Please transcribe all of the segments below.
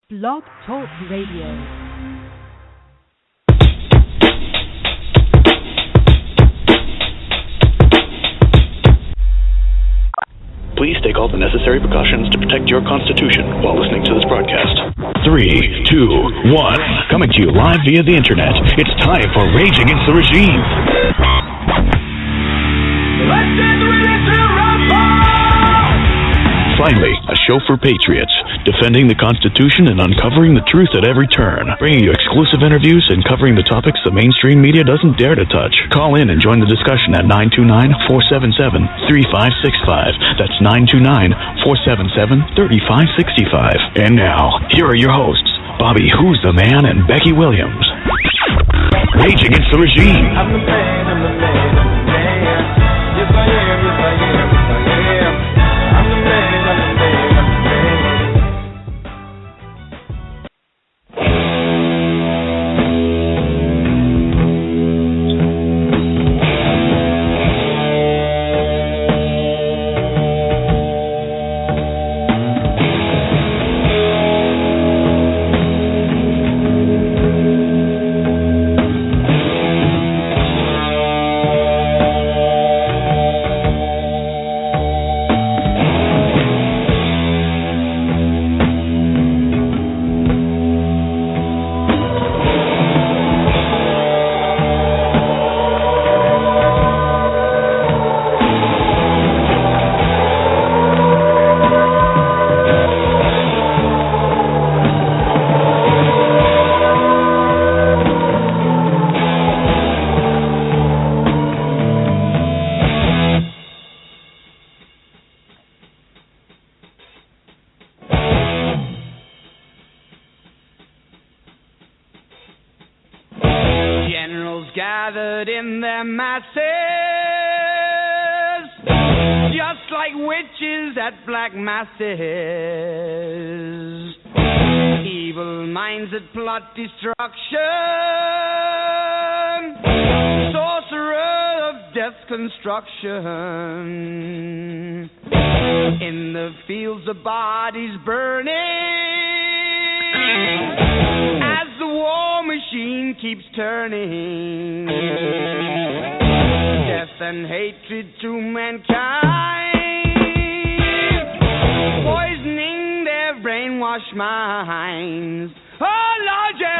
Blog Talk Radio. Please take all the necessary precautions to protect your Constitution while listening to this broadcast. 3, 2, 1. Coming to you live via the internet. It's time for Rage Against the Regime. Finally, a show for patriots, defending the Constitution and uncovering the truth at every turn, bringing you exclusive interviews and covering the topics the mainstream media doesn't dare to touch. Call in and join the discussion at 929-477-3565. That's 929-477-3565. And now, here are your hosts, Bobby Who's the Man and Becky Williams. Rage Against the Regime. I'm the man, I'm the man, I'm the man. Yes, I am, yes, I am, yes, I am. I'm the man, I'm the man, I'm the man. Gathered in their masses, just like witches at black masses. Evil minds that plot destruction, sorcerer of death's construction. In the fields of bodies burning, as the war machine keeps turning, death and hatred to mankind, poisoning their brainwashed minds. Oh Lord, yeah.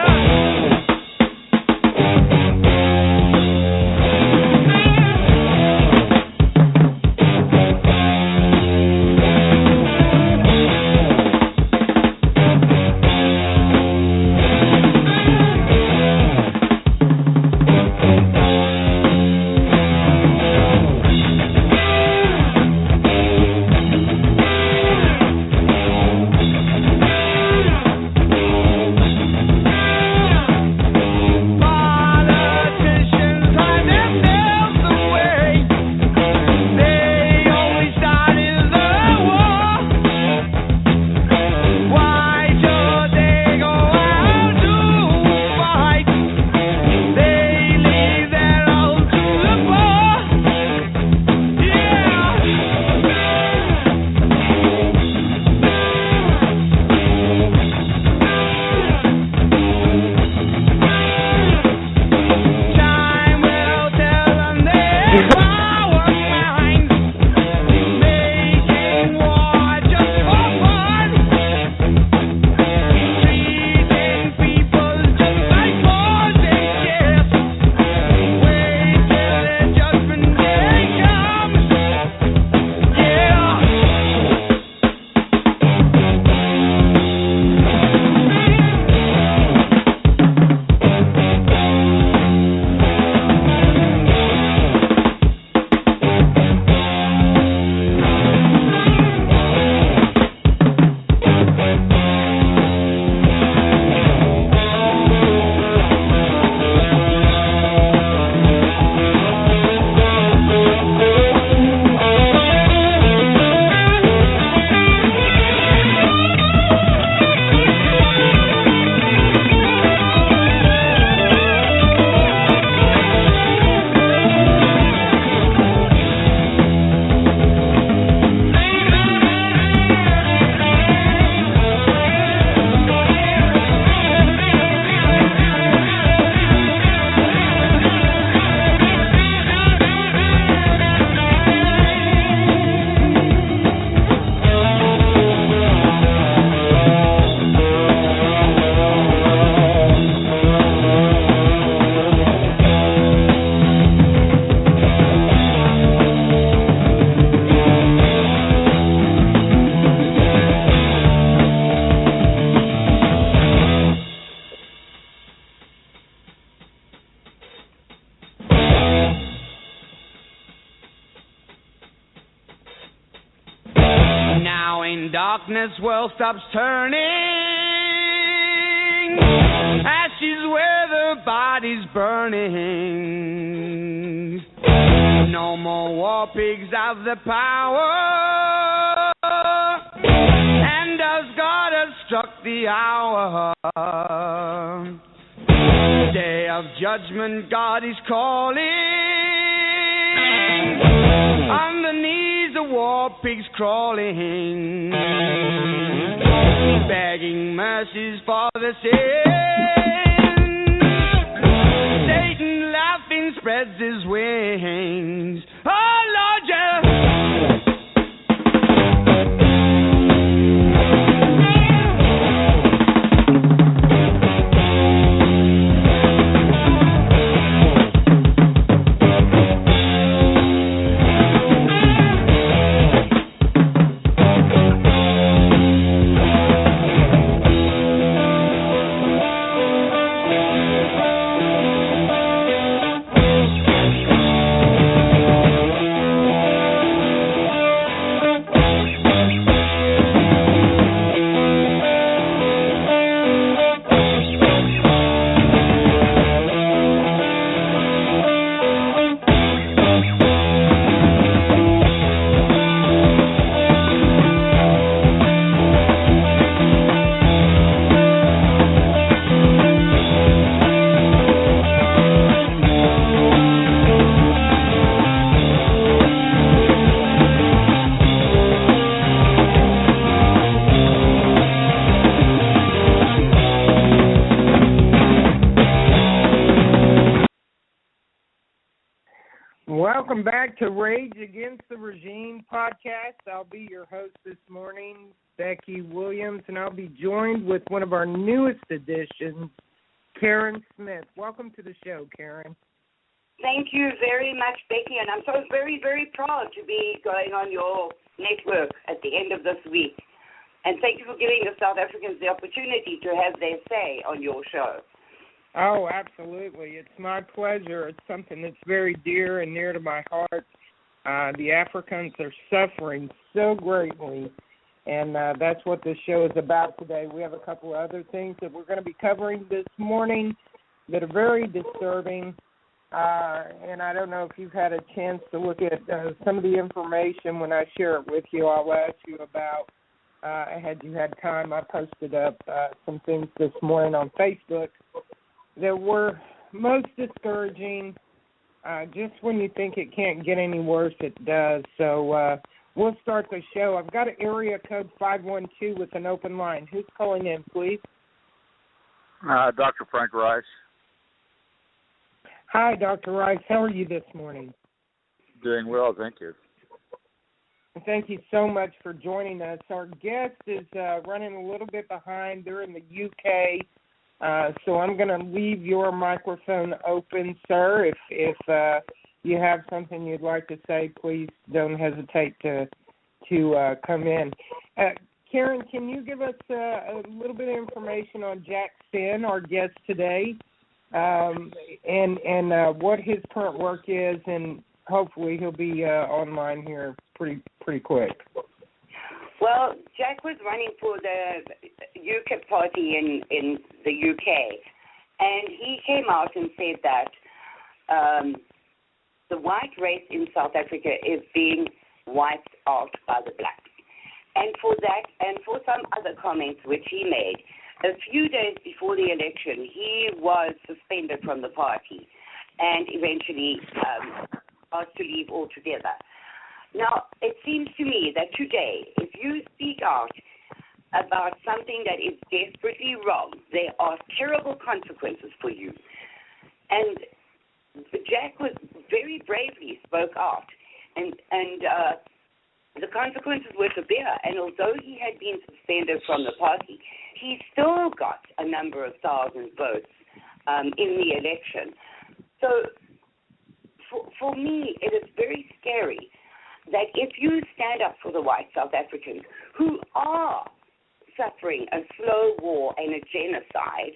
darkness world stops turning, ashes where the body's burning. No more war pigs have the power, and as God has struck the hour, day of judgment God is calling. On the knees the war pigs crawling, begging mercies for the sins. Satan laughing spreads his wings. Oh Lord, yeah. Welcome back to Rage Against the Regime podcast. I'll be your host this morning, Becky Williams, and I'll be joined with one of our newest additions, Kerin Smith. Welcome to the show, Kerin. Thank you very much, Becky, and I'm so very, very proud to be going on your network at the end of this week. And thank you for giving the South Africans the opportunity to have their say on your show. Oh, absolutely. It's my pleasure. It's something that's very dear and near to my heart. The Afrikans are suffering so greatly, and that's what this show is about today. We have a couple of other things that we're going to be covering this morning that are very disturbing, and I don't know if you've had a chance to look at some of the information. When I share it with you, I'll ask you about, had you had time, I posted up some things this morning on Facebook that were most discouraging. Just when you think it can't get any worse, it does. So we'll start the show. I've got an area code 512 with an open line. Who's calling in, please? Dr. Frank Rice. Hi, Dr. Rice. How are you this morning? Doing well, thank you. Thank you so much for joining us. Our guest is running a little bit behind. They're in the UK. So I'm going to leave your microphone open, sir. If you have something you'd like to say, please don't hesitate to come in. Kerin, can you give us a little bit of information on Jack Sen, our guest today, and what his current work is, and hopefully he'll be online here pretty quick. Well, Jack was running for the UKIP party in the UK, and he came out and said that the white race in South Africa is being wiped out by the blacks. And for that, and for some other comments which he made, a few days before the election, he was suspended from the party and eventually asked to leave altogether. Now, it seems to me that today, if you speak out about something that is desperately wrong, there are terrible consequences for you. And Jack was very bravely spoke out, and the consequences were severe. And although he had been suspended from the party, he still got a number of thousand votes in the election. So for me, it is very scary that if you stand up for the white South Africans who are suffering a slow war and a genocide,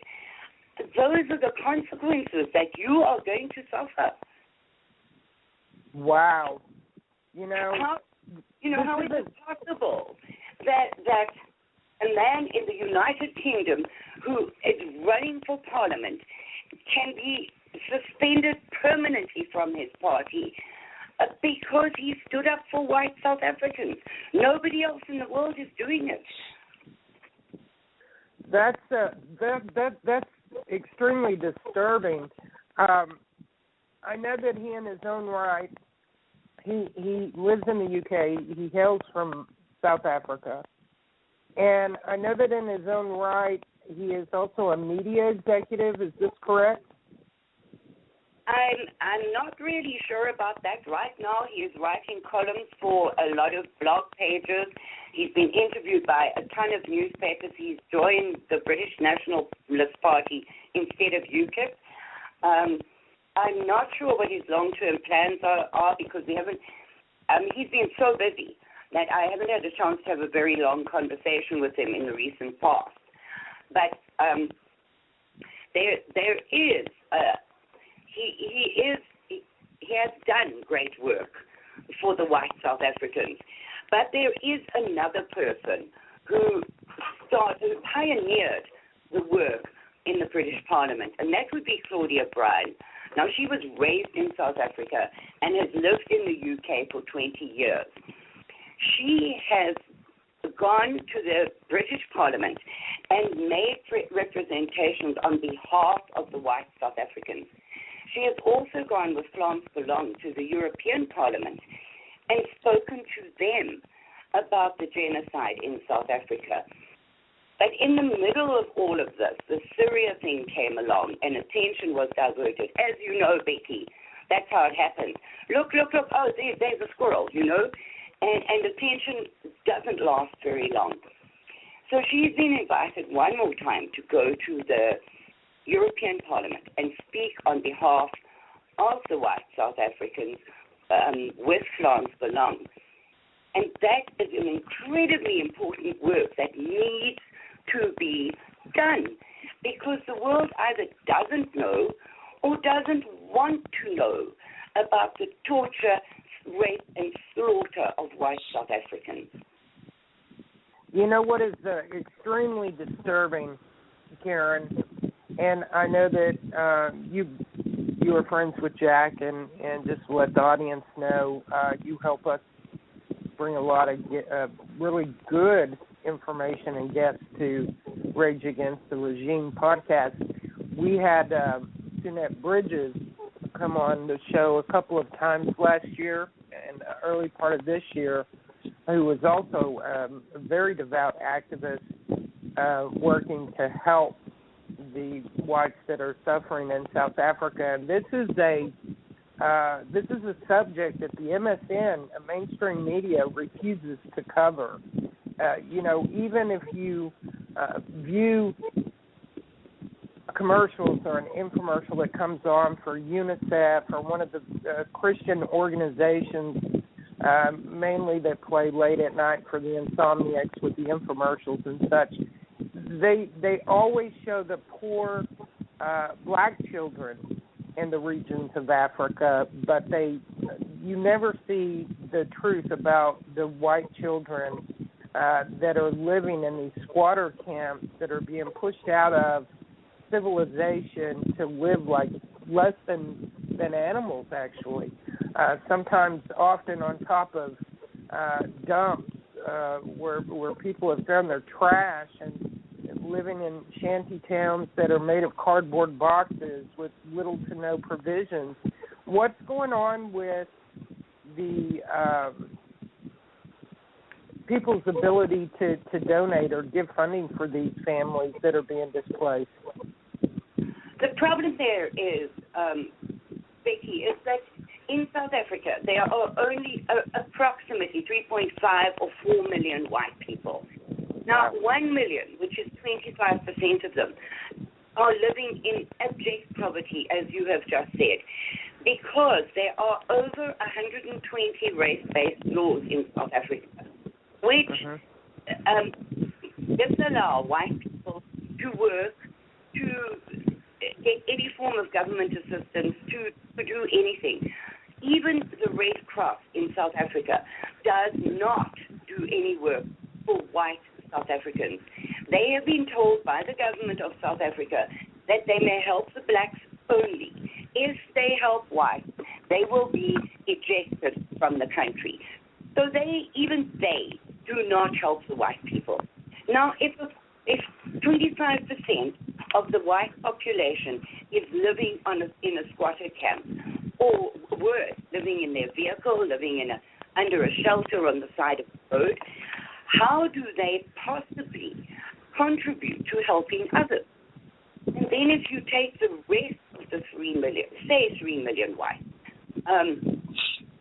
those are the consequences that you are going to suffer. Wow. How is it possible that a man in the United Kingdom who is running for Parliament can be suspended permanently from his party because he stood up for white South Africans. Nobody else in the world is doing it. That's extremely disturbing. I know that he, in his own right, he lives in the UK. He hails from South Africa, and I know that in his own right, he is also a media executive. Is this correct? I'm not really sure about that. Right now, he is writing columns for a lot of blog pages. He's been interviewed by a ton of newspapers. He's joined the British Nationalist Party instead of UKIP. I'm not sure what his long-term plans are because we haven't. He's been so busy that I haven't had a chance to have a very long conversation with him in the recent past. But there is. He has done great work for the white South Africans. But there is another person who pioneered the work in the British Parliament, and that would be Claudia Bryan. Now, she was raised in South Africa and has lived in the UK for 20 years. She has gone to the British Parliament and made representations on behalf of the white South Africans. She has also gone with Frans Belang to the European Parliament and spoken to them about the genocide in South Africa. But in the middle of all of this, the Syria thing came along and attention was diverted. As you know, Becky, that's how it happens. Look, oh, there's a squirrel, you know, and attention doesn't last very long. So she's been invited one more time to go to the European Parliament and speak on behalf of the white South Africans with Frans Belang. And that is an incredibly important work that needs to be done because the world either doesn't know or doesn't want to know about the torture, rape, and slaughter of white South Africans. You know what is extremely disturbing, Kerin, and I know that you are friends with Jack, and just to let the audience know, you help us bring a lot of really good information and guests to Rage Against the Regime podcast. We had Sunette Bridges come on the show a couple of times last year and the early part of this year, who was also a very devout activist working to help the whites that are suffering in South Africa. And this is a subject that the MSN, mainstream media, refuses to cover. Even if you view commercials or an infomercial that comes on for UNICEF or one of the Christian organizations, mainly that play late at night for the insomniacs with the infomercials and such, they always show the poor black children in the regions of Africa, but you never see the truth about the white children that are living in these squatter camps that are being pushed out of civilization to live like less than animals, actually. Sometimes, often on top of dumps where people have thrown their trash and living in shanty towns that are made of cardboard boxes with little to no provisions. What's going on with the people's ability to donate or give funding for these families that are being displaced? The problem there is, Becky, is that in South Africa there are only approximately 3.5 or 4 million white people. Now, 1 million, which is 25% of them, are living in abject poverty, as you have just said, because there are over 120 race-based laws in South Africa, which disallow white people to work, to get any form of government assistance, to do anything. Even the Red Cross in South Africa does not do any work for white South Africans. They have been told by the government of South Africa that they may help the blacks only. If they help whites, they will be ejected from the country. So even they do not help the white people. Now, if 25% of the white population is living in a squatter camp, or worse, living in their vehicle, living under a shelter on the side of the road, how do they possibly contribute to helping others? And then if you take the rest of the 3 million, say 3 million whites,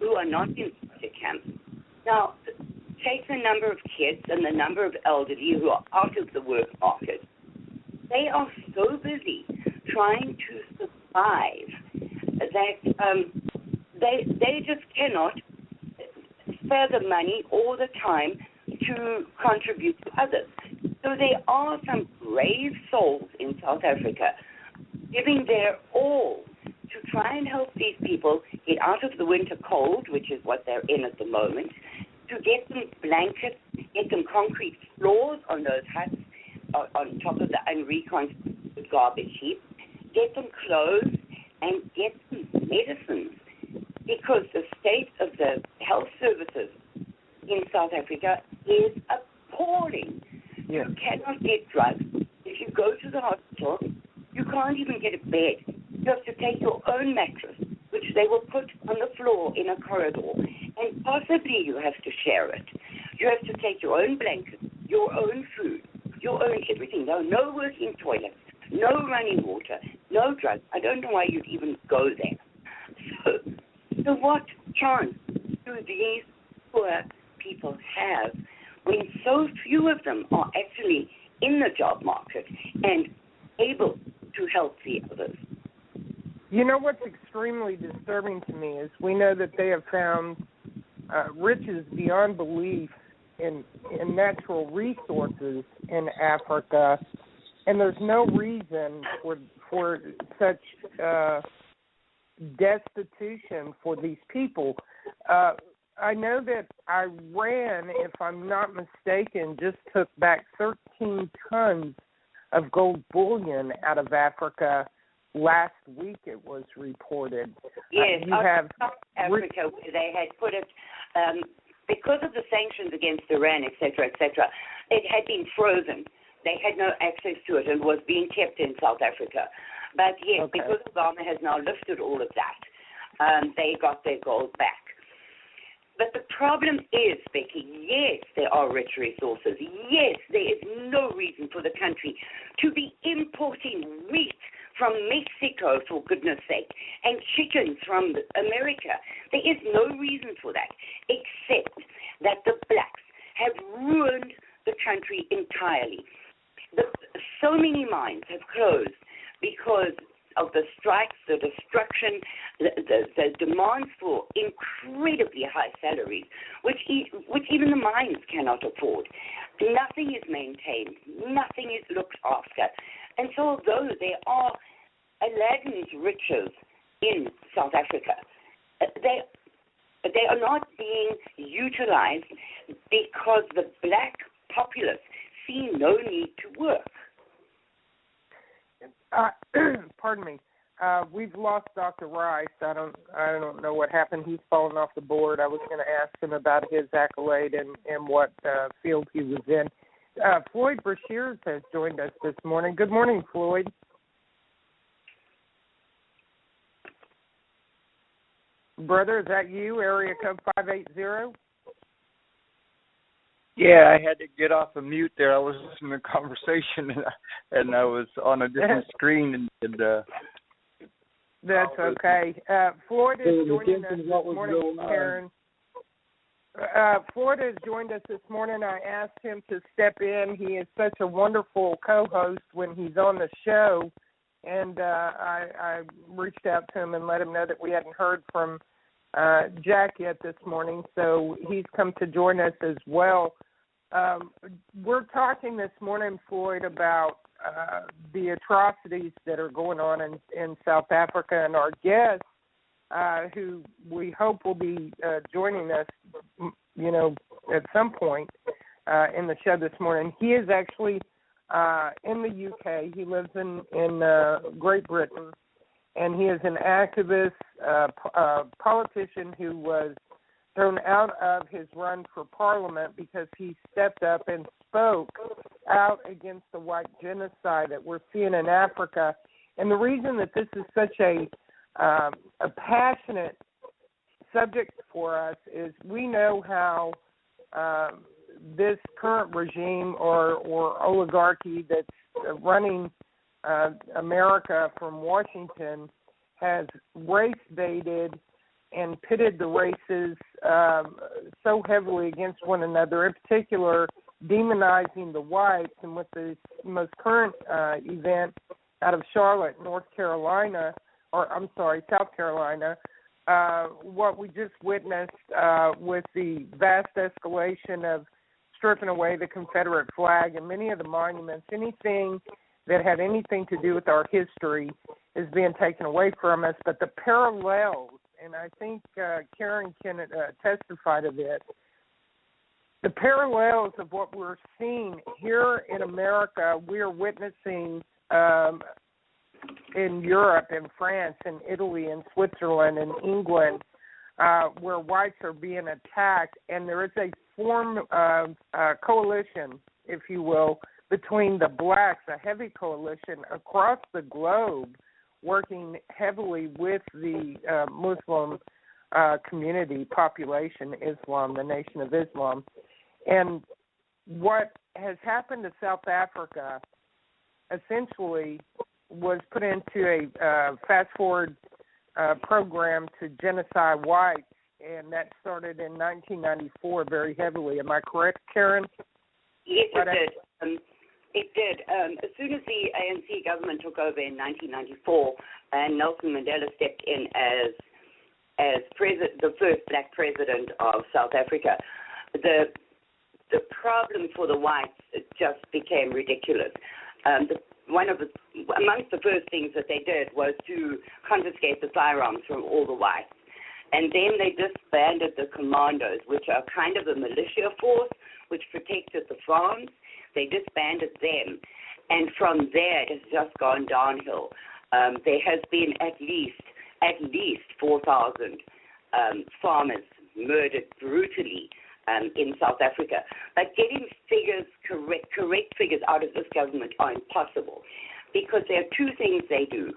who are not in squatter camps, now take the number of kids and the number of elderly who are out of the work market. They are so busy trying to survive that they just cannot spare the money all the time to contribute to others. So there are some brave souls in South Africa giving their all to try and help these people get out of the winter cold, which is what they're in at the moment, to get them blankets, get them concrete floors on those huts on top of the unreconstituted garbage heap, get them clothes, and get them medicines. Because the state of the health services in South Africa is appalling. Yeah. You cannot get drugs. If you go to the hospital, you can't even get a bed. You have to take your own mattress, which they will put on the floor in a corridor, and possibly you have to share it. You have to take your own blanket, your own food, your own everything. No working toilets, no running water, no drugs. I don't know why you'd even go there. So what chance do these poor people have when so few of them are actually in the job market and able to help the others? You know what's extremely disturbing to me is we know that they have found riches beyond belief in natural resources in Africa, and there's no reason for such destitution for these people. I know that Iran, if I'm not mistaken, just took back 13 tons of gold bullion out of Africa last week, it was reported. Yes, you have South Africa, where they had put it, because of the sanctions against Iran, etc., it had been frozen. They had no access to it and was being kept in South Africa. But yes, okay, because Obama has now lifted all of that, they got their gold back. But the problem is, Becky, yes, there are rich resources. Yes, there is no reason for the country to be importing wheat from Mexico, for goodness sake, and chickens from America. There is no reason for that, except that the blacks have ruined the country entirely. So many mines have closed because of the strikes, the destruction, the demands for incredibly high salaries, which even the mines cannot afford. Nothing is maintained. Nothing is looked after. And so although there are Aladdin's riches in South Africa, they are not being utilized because the black populace see no need to work. Pardon me. We've lost Dr. Rice. I don't know what happened. He's fallen off the board. I was going to ask him about his accolade and what field he was in. Floyd Brashears has joined us this morning. Good morning, Floyd. Brother, is that you? Area code 580? Yeah, I had to get off of mute there. I was listening to the conversation, and I was on a different screen. That's okay. Floyd is joining us this morning, Kerin. Floyd has joined us this morning. I asked him to step in. He is such a wonderful co-host when he's on the show, and I reached out to him and let him know that we hadn't heard from Jack yet this morning, so he's come to join us as well. We're talking this morning, Floyd, about the atrocities that are going on in South Africa, and our guest, who we hope will be joining us, at some point, in the show this morning. He is actually in the UK. He lives in Great Britain, and he is an activist, politician who was thrown out of his run for Parliament because he stepped up and spoke out against the white genocide that we're seeing in Africa. And the reason that this is such a passionate subject for us is we know how this current regime or oligarchy that's running America from Washington has race-baited and pitted the races so heavily against one another, in particular demonizing the whites. And with the most current event out of Charlotte, South Carolina, what we just witnessed with the vast escalation of stripping away the Confederate flag and many of the monuments, anything that had anything to do with our history is being taken away from us. But the parallels, and I think Kerin can testify to this, the parallels of what we're seeing here in America, we're witnessing in Europe, in France, in Italy, in Switzerland, in England, where whites are being attacked, and there is a form of coalition, if you will, between the blacks, a heavy coalition across the globe, working heavily with the Muslim community, population, Islam, the Nation of Islam. And what has happened to South Africa essentially was put into a fast-forward program to genocide whites, and that started in 1994 very heavily. Am I correct, Kerin? Yes, it did. It did. As soon as the ANC government took over in 1994 and Nelson Mandela stepped in as the first black president of South Africa, the problem for the whites just became ridiculous. Amongst the first things that they did was to confiscate the firearms from all the whites. And then they disbanded the commandos, which are kind of a militia force which protected the farms. They disbanded them. And from there, it has just gone downhill. There has been at least 4,000 farmers murdered brutally in South Africa. But getting figures, correct figures out of this government are impossible because there are two things they do.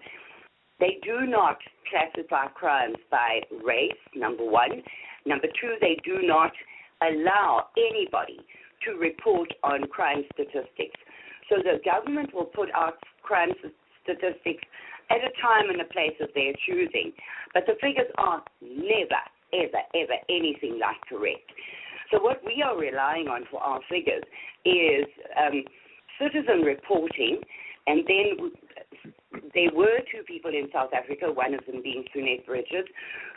They do not classify crimes by race, number one. Number two, they do not allow anybody to report on crime statistics. So the government will put out crime statistics at a time and a place of their choosing. But the figures are never, ever anything like correct. So what we are relying on for our figures is citizen reporting, and then there were two people in South Africa, one of them being Sunette Bridges,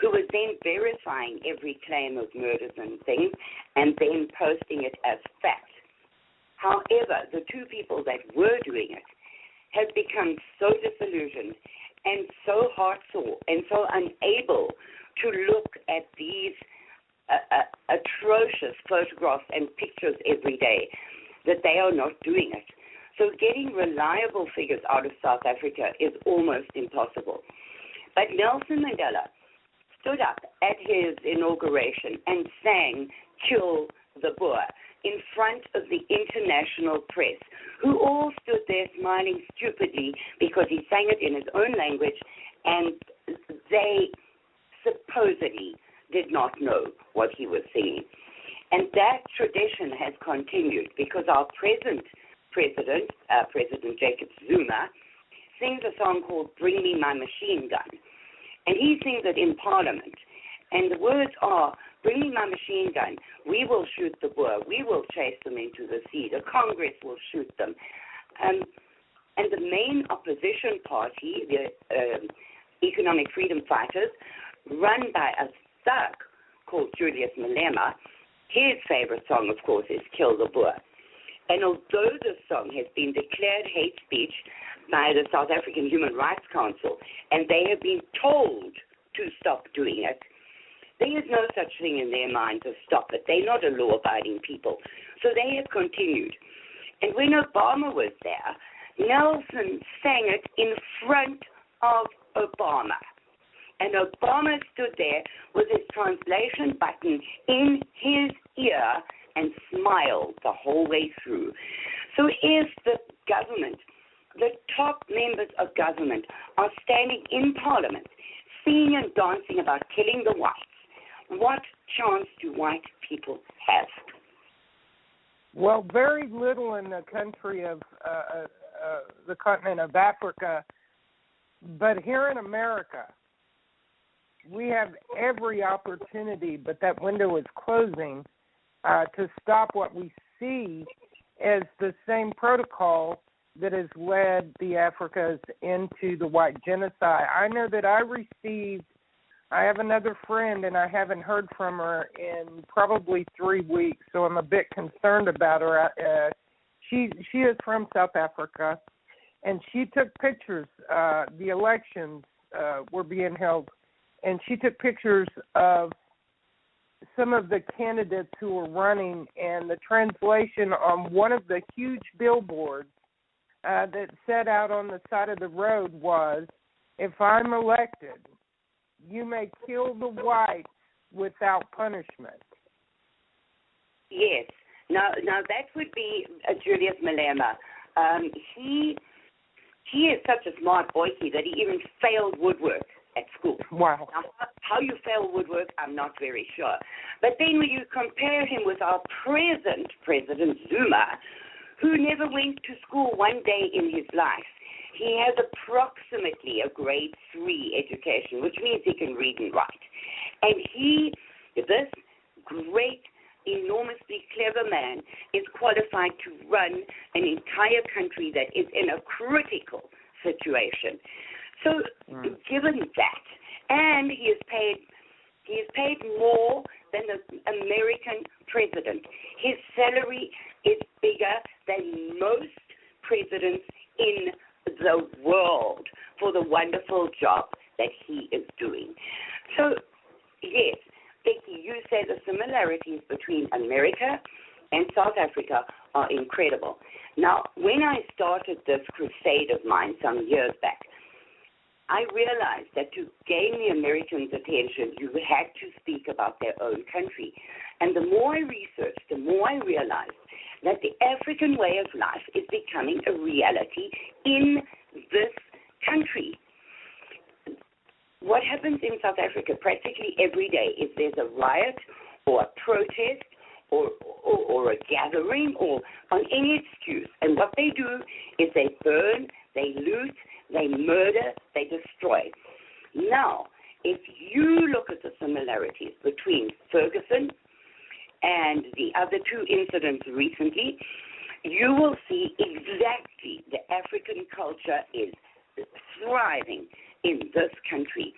who was then verifying every claim of murders and things and then posting it as fact. However, the two people that were doing it have become so disillusioned and so heartsore and so unable to look at these atrocious photographs and pictures every day that they are not doing it. So getting reliable figures out of South Africa is almost impossible. But Nelson Mandela stood up at his inauguration and sang "Kill the Boer" in front of the international press, who all stood there smiling stupidly because he sang it in his own language, and they supposedly did not know what he was singing. And that tradition has continued because our present President Jacob Zuma, sings a song called "Bring Me My Machine Gun." And he sings it in Parliament. And the words are, "Bring me my machine gun. We will shoot the Boer. We will chase them into the sea. The Congress will shoot them." And the main opposition party, the Economic Freedom Fighters, run by a thug called Julius Malema, his favorite song, of course, is "Kill the Boer." And although this song has been declared hate speech by the South African Human Rights Council, and they have been told to stop doing it, There is no such thing in their mind to stop it. They're not a law-abiding people. So they have continued. And when Obama was there, Nelson sang it in front of Obama. And Obama stood there with his translation button in his ear and smiled the whole way through. So if the government, the top members of government, are standing in Parliament, singing and dancing about killing the whites, what chance do white people have? Well, very little in the country of the continent of Africa, but here in America, we have every opportunity, but that window is closing, to stop what we see as the same protocol that has led the Africans into the white genocide. I know that I have another friend, and I haven't heard from her in probably 3 weeks, so I'm a bit concerned about her. She is from South Africa, and she took pictures. The elections were being held, and she took pictures of some of the candidates who were running, and the translation on one of the huge billboards that set out on the side of the road was, "If I'm elected, you may kill the whites without punishment." Yes. Now that would be Julius Malema. He is such a smart boykie that he even failed woodwork at school. Wow. Now, how you fail woodwork, I'm not very sure. But then when you compare him with our President Zuma, who never went to school one day in his life, he has approximately a grade 3 education, which means he can read and write. And this great, enormously clever man, is qualified to run an entire country that is in a critical situation. So, given that, and he is paid more than the American president. His salary is bigger than most presidents in the world for the wonderful job that he is doing. So, yes, Becky, you say the similarities between America and South Africa are incredible. Now, when I started this crusade of mine some years back, I realized that to gain the Americans' attention, you had to speak about their own country. And the more I researched, the more I realized that the African way of life is becoming a reality in this country. What happens in South Africa practically every day is there's a riot or a protest or a gathering or on any excuse. And what they do is they burn, they loot, they murder, they destroy. Now, if you look at the similarities between Ferguson and the other two incidents recently, you will see exactly the African culture is thriving in this country.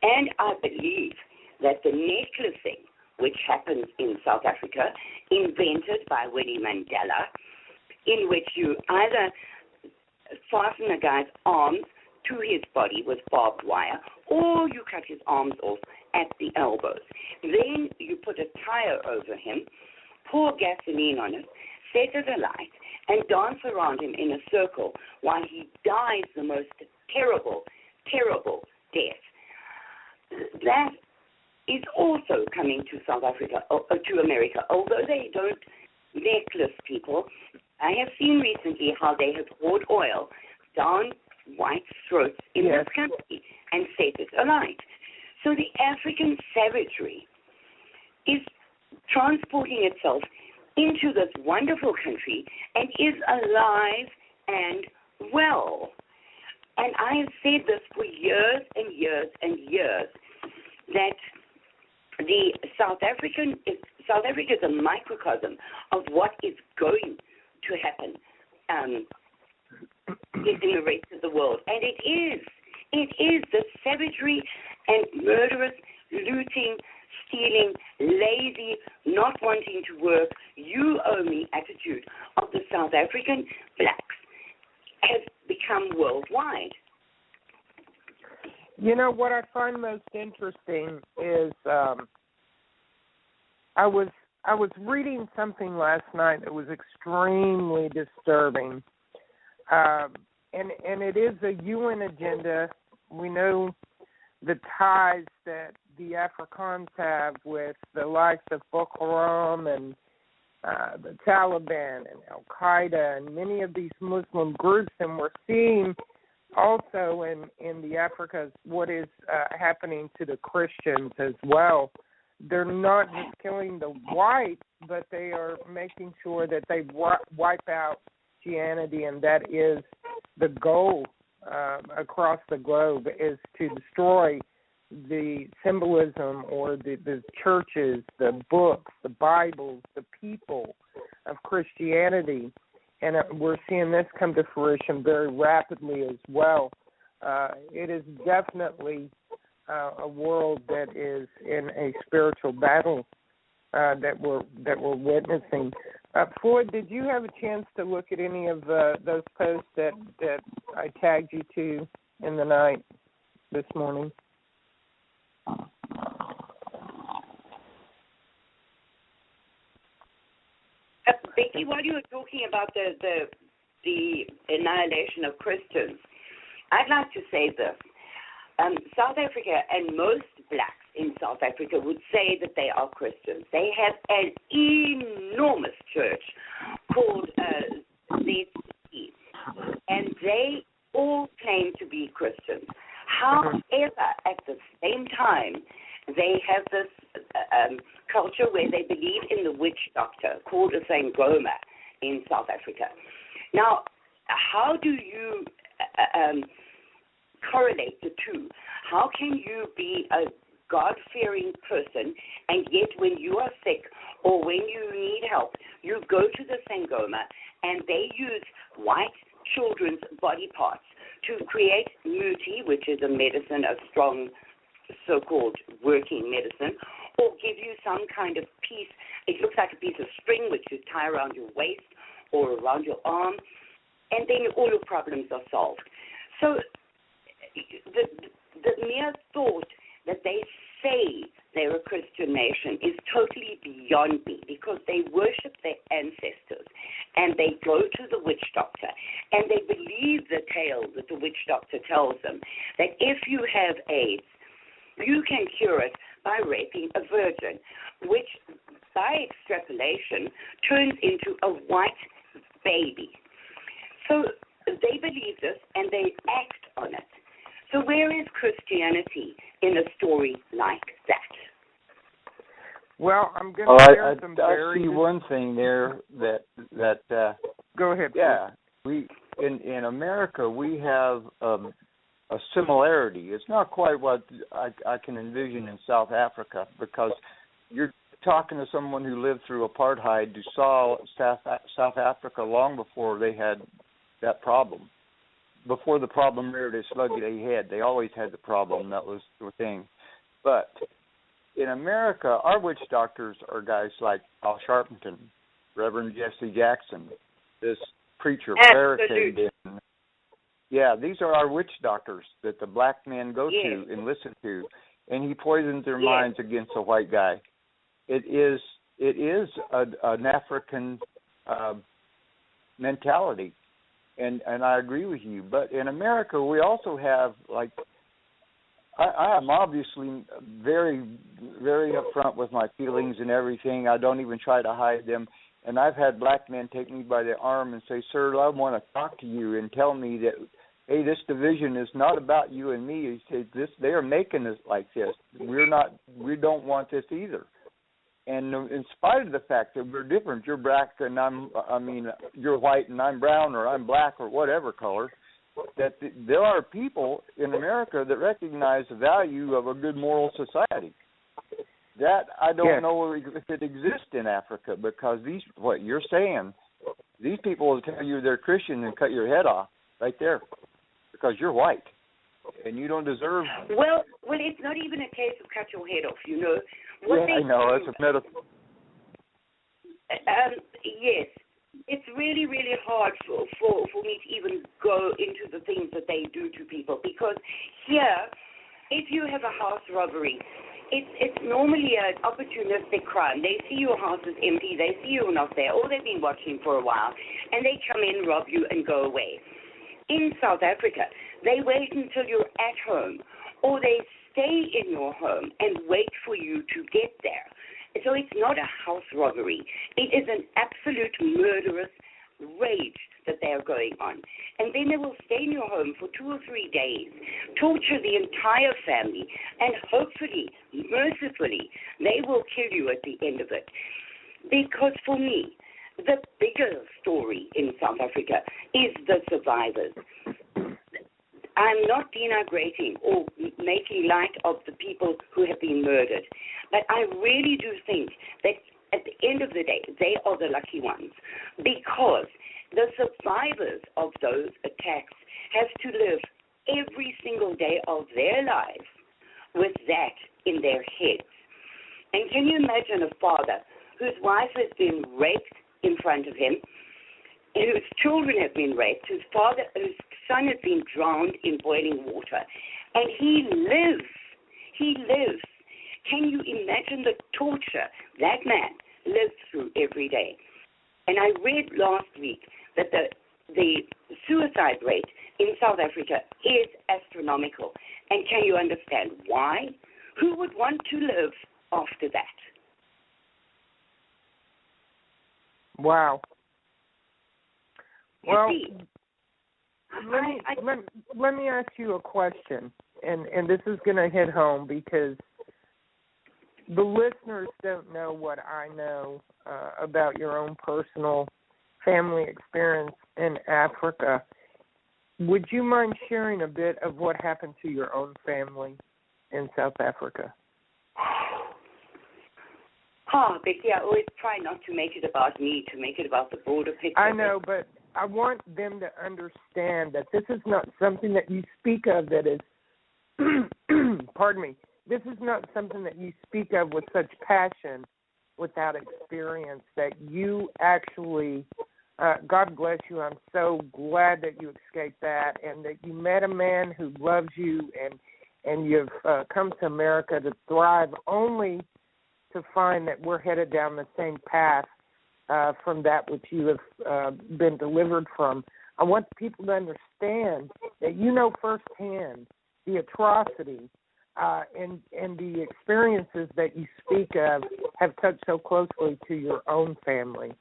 And I believe that the necklacing, which happens in South Africa, invented by Winnie Mandela, in which you either fasten a guy's arms to his body with barbed wire, or you cut his arms off at the elbows. Then you put a tire over him, pour gasoline on it, set it alight, and dance around him in a circle while he dies the most terrible, terrible death. That is also coming to South Africa, to America, although they don't necklace people. I have seen recently how they have poured oil down white throats in this country and set it alight. So the African savagery is transporting itself into this wonderful country and is alive and well. And I have said this for years and years and years, that the South Africa is a microcosm of what is going to happen in the rest of the world. And it is the savagery and murderous, looting, stealing, lazy, not wanting to work, you owe me attitude of the South African blacks has become worldwide. You know, what I find most interesting is I was reading something last night that was extremely disturbing, and it is a UN agenda. We know the ties that the Afrikans have with the likes of Boko Haram and the Taliban and Al Qaeda and many of these Muslim groups, and we're seeing also in the Africas what is happening to the Christians as well. They're not just killing the whites, but they are making sure that they wipe out Christianity, and that is the goal across the globe, is to destroy the symbolism or the churches, the books, the Bibles, the people of Christianity. And we're seeing this come to fruition very rapidly as well. It is definitely a world that is in a spiritual battle that we're witnessing. Floyd, did you have a chance to look at any of those posts that I tagged you to in the night this morning? Becky, while you were talking about the annihilation of Christians, I'd like to say this. South Africa and most blacks in South Africa would say that they are Christians. They have an enormous church called CST, and they all claim to be Christians. However, at the same time, they have this culture where they believe in the witch doctor called a Sangoma in South Africa. Now, how do you correlate the two? How can you be a God-fearing person, and yet when you are sick or when you need help, you go to the Sangoma and they use white children's body parts to create muti, which is a medicine, a strong so-called working medicine, or give you some kind of piece. It looks like a piece of string which you tie around your waist or around your arm, and then all your problems are solved. So the mere thought that they say they're a Christian nation is totally beyond me, because they worship their ancestors and they go to the witch doctor and they believe the tale that the witch doctor tells them, that if you have AIDS, you can cure it by raping a virgin, which by extrapolation turns into a white baby. So they believe this and they act on it. So where is Christianity in a story like that? Well, I'm going to share some I see one thing there that go ahead. Yeah, we in America we have a similarity. It's not quite what I can envision in South Africa, because you're talking to someone who lived through apartheid, who saw South Africa long before they had that problem. Before the problem reared its ugly head, they always had the problem. That was the thing. But in America, our witch doctors are guys like Al Sharpton, Reverend Jesse Jackson, this preacher, Barricade. Yeah, these are our witch doctors that the black men go to and listen to, and he poisons their minds against a white guy. It is an African mentality, and I agree with you. But in America, we also have, like, I am obviously very, very upfront with my feelings and everything. I don't even try to hide them. And I've had black men take me by the arm and say, "Sir, I want to talk to you," and tell me that, hey, this division is not about you and me. He said, they are making us like this. We don't want this either. And in spite of the fact that we're different, you're black and you're white and I'm brown, or I'm black, or whatever color, that there are people in America that recognize the value of a good moral society. That I don't know if it exists in Africa, because what you're saying, these people will tell you they're Christian and cut your head off right there, because you're white and you don't deserve. Well, it's not even a case of cut your head off, you know. I know, that's a metaphor. Yes, it's really, really hard for me to even go into the things that they do to people, because here if you have a house robbery, it's normally an opportunistic crime. They see your house is empty, they see you're not there, or they've been watching for a while, and they come in, rob you, and go away. In South Africa, they wait until you're at home, or they stay in your home and wait for you to get there. So it's not a house robbery. It is an absolute murderous rage that they are going on. And then they will stay in your home for 2 or 3 days, torture the entire family, and hopefully, mercifully, they will kill you at the end of it. Because for me, the bigger story in South Africa is the survivors. I'm not denigrating or making light of the people who have been murdered, but I really do think that at the end of the day, they are the lucky ones, because the survivors of those attacks have to live every single day of their lives with that in their heads. And can you imagine a father whose wife has been raped in front of him, whose children have been raped, whose son has been drowned in boiling water, and he lives. Can you imagine the torture that man lives through every day? And I read last week that the suicide rate in South Africa is astronomical. And can you understand why? Who would want to live after that? Wow. Well, see, let me ask you a question, and this is going to hit home because the listeners don't know what I know about your own personal family experience in Africa. Would you mind sharing a bit of what happened to your own family in South Africa? Becky, I always try not to make it about me, to make it about the broader picture. I know, but I want them to understand that this is not something that you speak of that is, pardon me, this is not something that you speak of with such passion without experience, that you actually, God bless you, I'm so glad that you escaped that and that you met a man who loves you and you've come to America to thrive, only to find that we're headed down the same path from that which you have been delivered from. I want people to understand that you know firsthand the atrocity and the experiences that you speak of have touched so closely to your own family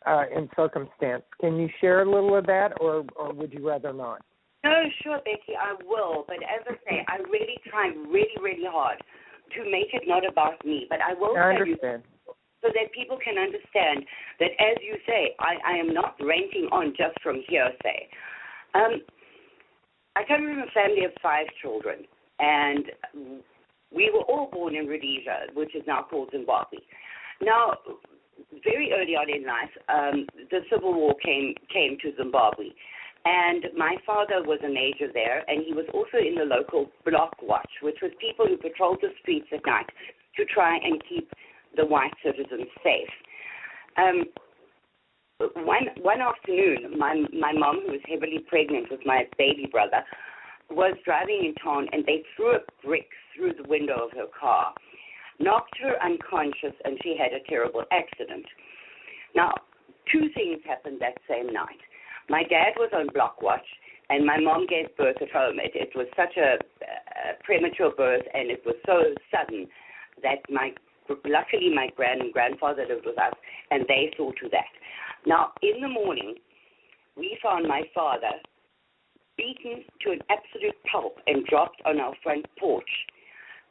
and circumstance. Can you share a little of that, or would you rather not? No, sure, Becky, I will. But as I say, I really try really, really hard to make it not about me. But I will tell you, so that people can understand that, as you say, I am not ranting on just from hearsay. I come from a family of 5 children, and we were all born in Rhodesia, which is now called Zimbabwe. Now, very early on in life, the Civil War came to Zimbabwe, and my father was a major there, and he was also in the local block watch, which was people who patrolled the streets at night to try and keep the white citizens safe. One afternoon, my mom, who was heavily pregnant with my baby brother, was driving in town, and they threw a brick through the window of her car, knocked her unconscious, and she had a terrible accident. Now, 2 things happened that same night. My dad was on block watch, and my mom gave birth at home. It was such a premature birth, and it was so sudden that luckily my grandfather lived with us, and they saw to that. Now, in the morning, we found my father beaten to an absolute pulp and dropped on our front porch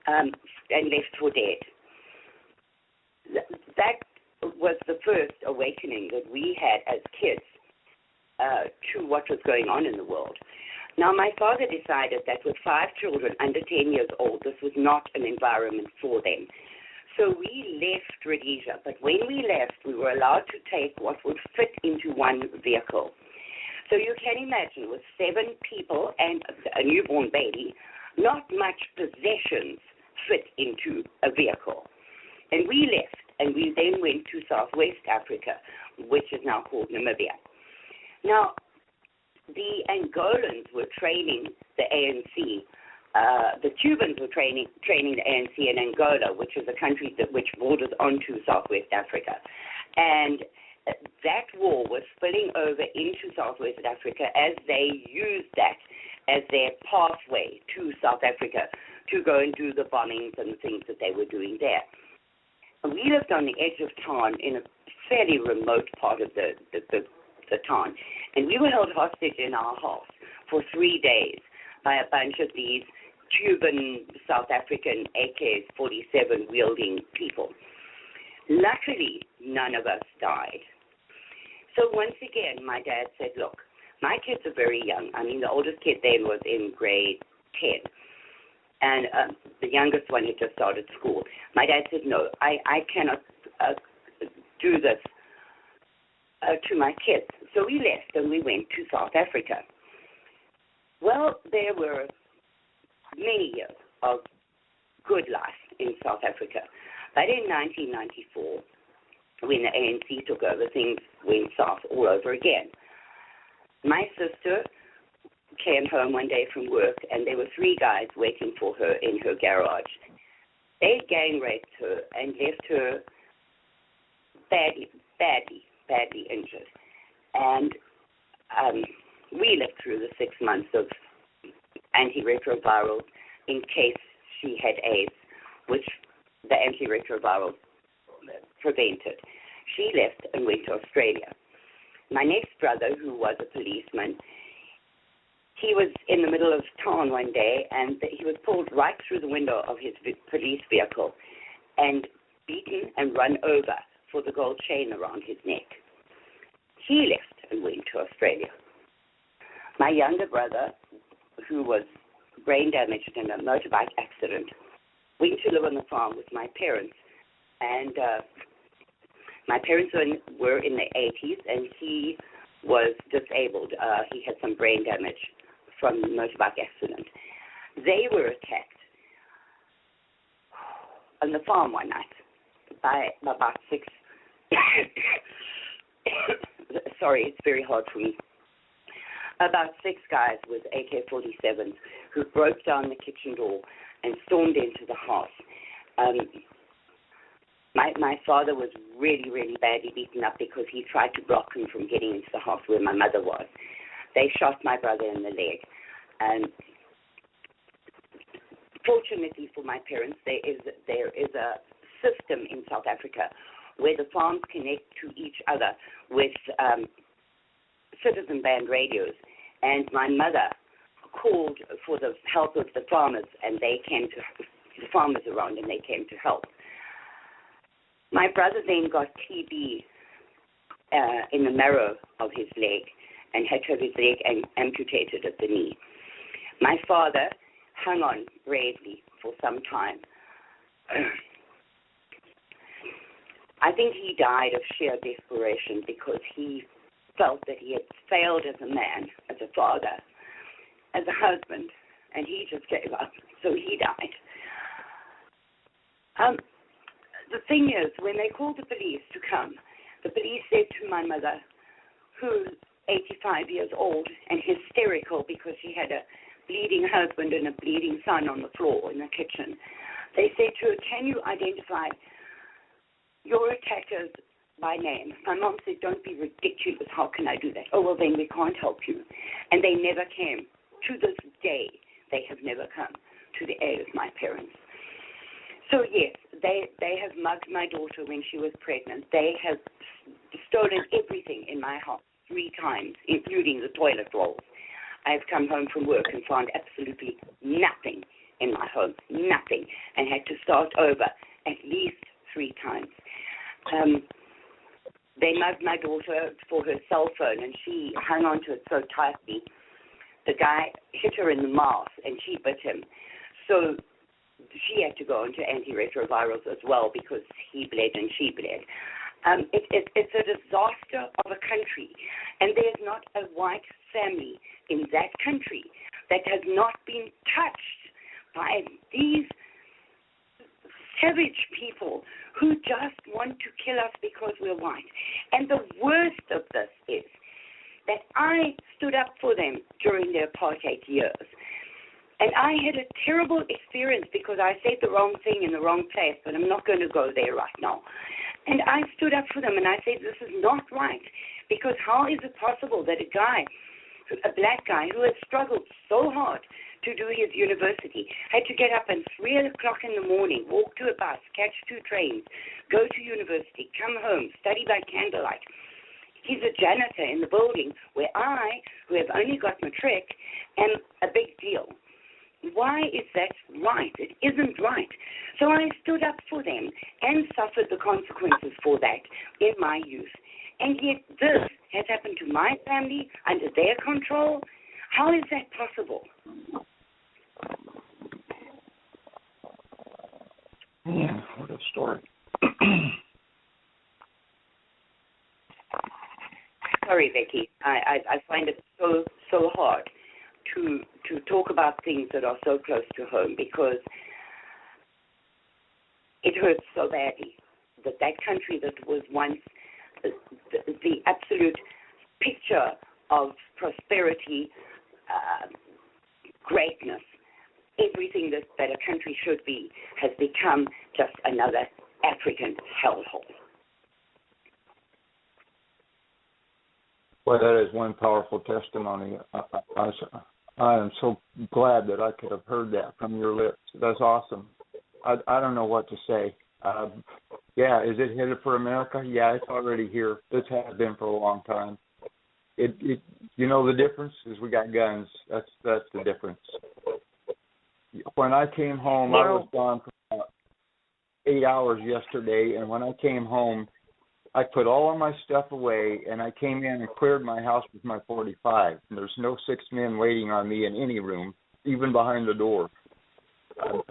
and left for dead. That was the first awakening that we had as kids to what was going on in the world. Now, my father decided that with 5 children under 10 years old, this was not an environment for them. So we left Rhodesia, but when we left, we were allowed to take what would fit into one vehicle. So you can imagine, with 7 people and a newborn baby, not much possessions fit into a vehicle. And we left, and we then went to Southwest Africa, which is now called Namibia. Now, the Angolans were training the ANC the Cubans were training the ANC in Angola, which is a country which borders onto Southwest Africa. And that war was spilling over into Southwest Africa as they used that as their pathway to South Africa to go and do the bombings and the things that they were doing there. And we lived on the edge of town in a fairly remote part of the town, and we were held hostage in our house for 3 days by a bunch of these Cuban, South African AK-47 wielding people. Luckily, none of us died. So once again, my dad said, look, my kids are very young. I mean, the oldest kid then was in grade 10, and the youngest one had just started school. My dad said, no, I cannot do this to my kids. So we left and we went to South Africa. Well, there were many years of good life in South Africa. But in 1994, when the ANC took over, things went south all over again. My sister came home one day from work, and there were 3 guys waiting for her in her garage. They gang raped her and left her badly injured. And we lived through the 6 months of antiretrovirals in case she had AIDS, which the antiretrovirals prevented. She left and went to Australia. My next brother, who was a policeman, he was in the middle of town one day, and he was pulled right through the window of his police vehicle and beaten and run over for the gold chain around his neck. He left and went to Australia. My younger brother, who was brain damaged in a motorbike accident, went to live on the farm with my parents. And my parents were in their 80s, and he was disabled. He had some brain damage from the motorbike accident. They were attacked on the farm one night by about 6. Sorry, it's very hard for me. About 6 guys with AK-47s who broke down the kitchen door and stormed into the house. My father was really, really badly beaten up because he tried to block him from getting into the house where my mother was. They shot my brother in the leg. And fortunately for my parents, there is a system in South Africa where the farms connect to each other with citizen band radios. And my mother called for the help of the farmers, and they came the farmers around, and they came to help. My brother then got TB in the marrow of his leg and had to have his leg amputated at the knee. My father hung on bravely for some time. I think he died of sheer desperation because he felt that he had failed as a man, as a father, as a husband, and he just gave up, so he died. The thing is, when they called the police to come, the police said to my mother, who's 85 years old and hysterical because she had a bleeding husband and a bleeding son on the floor in the kitchen, they said to her, can you identify your attackers by name? My mom said, don't be ridiculous, how can I do that? Oh, well, then we can't help you. And they never came. To this day, they have never come to the aid of my parents. So, yes, they have mugged my daughter when she was pregnant. They have stolen everything in my house 3 times, including the toilet rolls. I've come home from work and found absolutely nothing in my home, nothing, and had to start over at least 3 times. They mugged my daughter for her cell phone, and she hung on to it so tightly. The guy hit her in the mouth, and she bit him. So she had to go into antiretrovirals as well because he bled and she bled. It's a disaster of a country, and there's not a white family in that country that has not been touched by these savage people who just want to kill us because we're white. And the worst of this is that I stood up for them during the apartheid years. And I had a terrible experience because I said the wrong thing in the wrong place, but I'm not going to go there right now. And I stood up for them and I said, this is not right, because how is it possible that a black guy who has struggled so hard to do his university had to get up at 3 o'clock in the morning, walk to a bus, catch 2 trains, go to university, come home, study by candlelight. He's a janitor in the building where I, who have only got matric, am a big deal. Why is that right? It isn't right. So I stood up for them and suffered the consequences for that in my youth. And yet this has happened to my family under their control. How is that possible? Yeah, what a story. Sorry, Becky. I find it so hard to talk about things that are so close to home, because it hurts so badly that country that was once the absolute picture of prosperity, greatness, everything that a country should be, has become just another African hellhole. Well, that is one powerful testimony. I am so glad that I could have heard that from your lips. That's awesome. I don't know what to say. Yeah, is it headed for America? Yeah, it's already here. This has been for a long time. It you know the difference is we got guns. That's the difference. When I came home, I was gone for about 8 hours yesterday, and when I came home, I put all of my stuff away, and I came in and cleared my house with my .45. And there's no 6 men waiting on me in any room, even behind the door.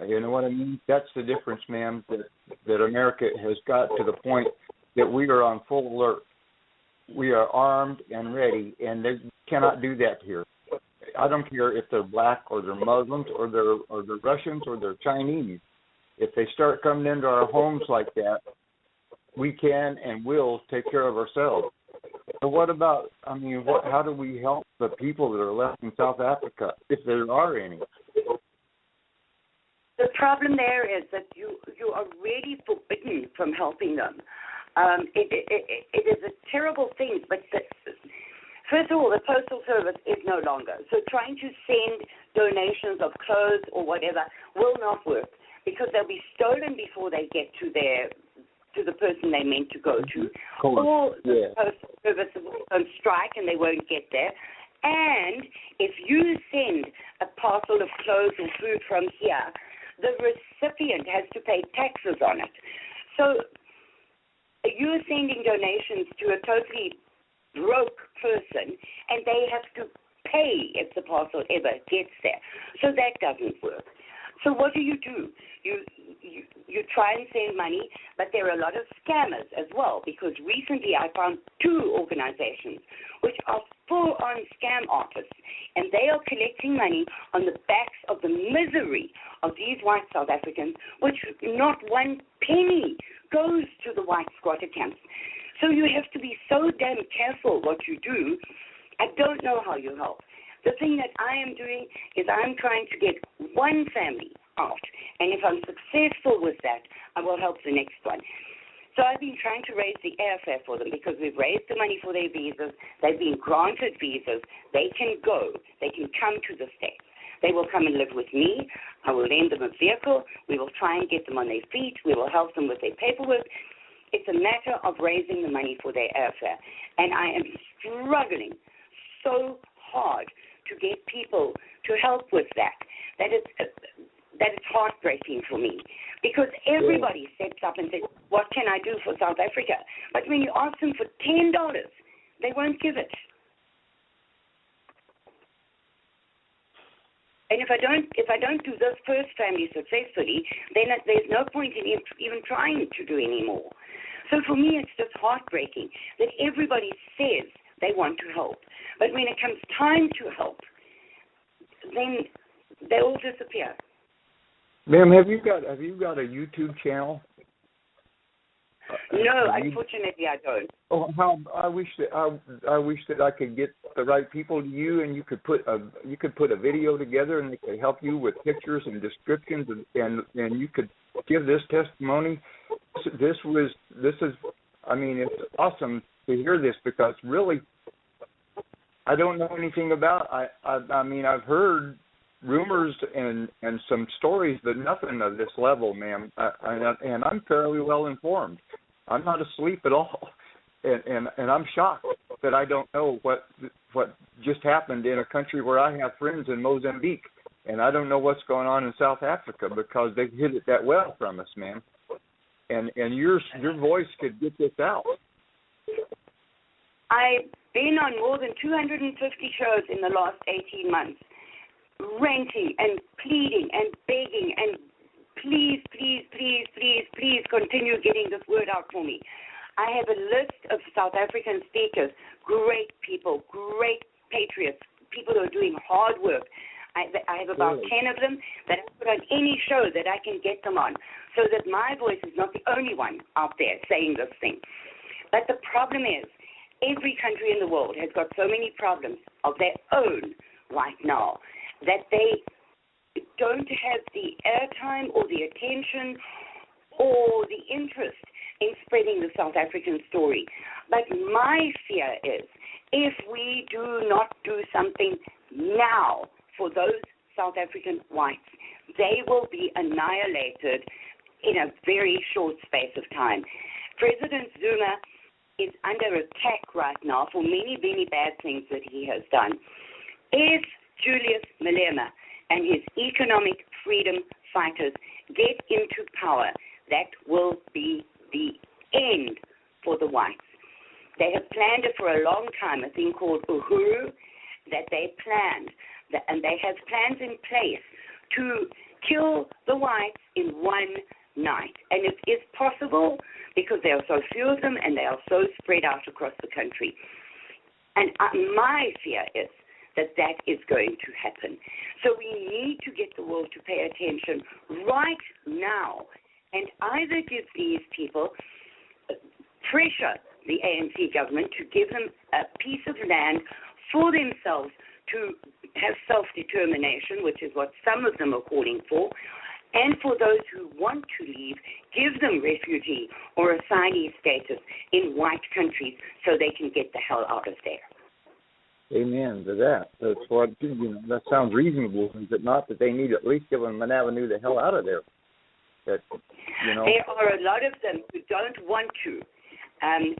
You know what I mean? That's the difference, ma'am, that America has got to the point that we are on full alert. We are armed and ready, and they cannot do that here. I don't care if they're black or they're Muslims or they're Russians or they're Chinese. If they start coming into our homes like that, we can and will take care of ourselves. So what about, how do we help the people that are left in South Africa, if there are any? The problem there is that you are really forbidden from helping them. It is a terrible thing, but first of all, the Postal Service is no longer. So trying to send donations of clothes or whatever will not work, because they'll be stolen before they get to the person they meant to go to. Or the Postal Service will on strike and they won't get there. And if you send a parcel of clothes or food from here, the recipient has to pay taxes on it. So you're sending donations to a totally broke person, and they have to pay if the parcel ever gets there. So that doesn't work. So what do? You try and send money, but there are a lot of scammers as well, because recently I found 2 organizations which are full-on scam artists, and they are collecting money on the backs of the misery of these white South Africans, which not one penny goes to the white squatter camps. So you have to be so damn careful what you do. I don't know how you help. The thing that I am doing is I'm trying to get one family out, and if I'm successful with that, I will help the next one. So I've been trying to raise the airfare for them, because we've raised the money for their visas. They've been granted visas. They can go. They can come to the States. They will come and live with me. I will lend them a vehicle. We will try and get them on their feet. We will help them with their paperwork. It's a matter of raising the money for their airfare. And I am struggling so hard to get people to help with that. That is heartbreaking for me, because everybody steps up and says, what can I do for South Africa? But when you ask them for $10, they won't give it. And if I don't do this first family successfully, then there's no point in even trying to do any more. So for me, it's just heartbreaking that everybody says they want to help, but when it comes time to help, then they all disappear. Ma'am, have you got a YouTube channel? No, unfortunately, I don't. Oh, how I wish that I could get the right people to you, and you could put a video together, and they could help you with pictures and descriptions, and you could give this testimony. This is. I mean, it's awesome to hear this, because really, I don't know anything about. I mean, I've heard rumors and some stories, but nothing of this level, ma'am. And I'm fairly well informed. I'm not asleep at all, and I'm shocked that I don't know what just happened in a country where I have friends in Mozambique, and I don't know what's going on in South Africa, because they hid it that well from us, ma'am. And your voice could get this out. I've been on more than 250 shows in the last 18 months. Ranting and pleading and begging and please continue getting this word out for me. I have a list of South African speakers, great people, great patriots, people who are doing hard work. I have about 10 of them that I put on any show that I can get them on, so that my voice is not the only one out there saying this thing. But the problem is, every country in the world has got so many problems of their own right now that they don't have the airtime or the attention or the interest in spreading the South African story. But my fear is, if we do not do something now for those South African whites, they will be annihilated in a very short space of time. President Zuma is under attack right now for many, many bad things that he has done. If Julius Malema and his economic freedom fighters get into power, that will be the end for the whites. They have planned it for a long time, a thing called Uhuru, that they planned, and they have plans in place to kill the whites in one night. And it is possible because there are so few of them and they are so spread out across the country. And my fear is that is going to happen. So we need to get the world to pay attention right now and either give these people, pressure the ANC government to give them a piece of land for themselves to have self-determination, which is what some of them are calling for, and for those who want to leave, give them refugee or asylee status in white countries so they can get the hell out of there. Amen to that. That's what, that sounds reasonable, is it not? That they need to at least give them an avenue the hell out of there. That, There are a lot of them who don't want to. And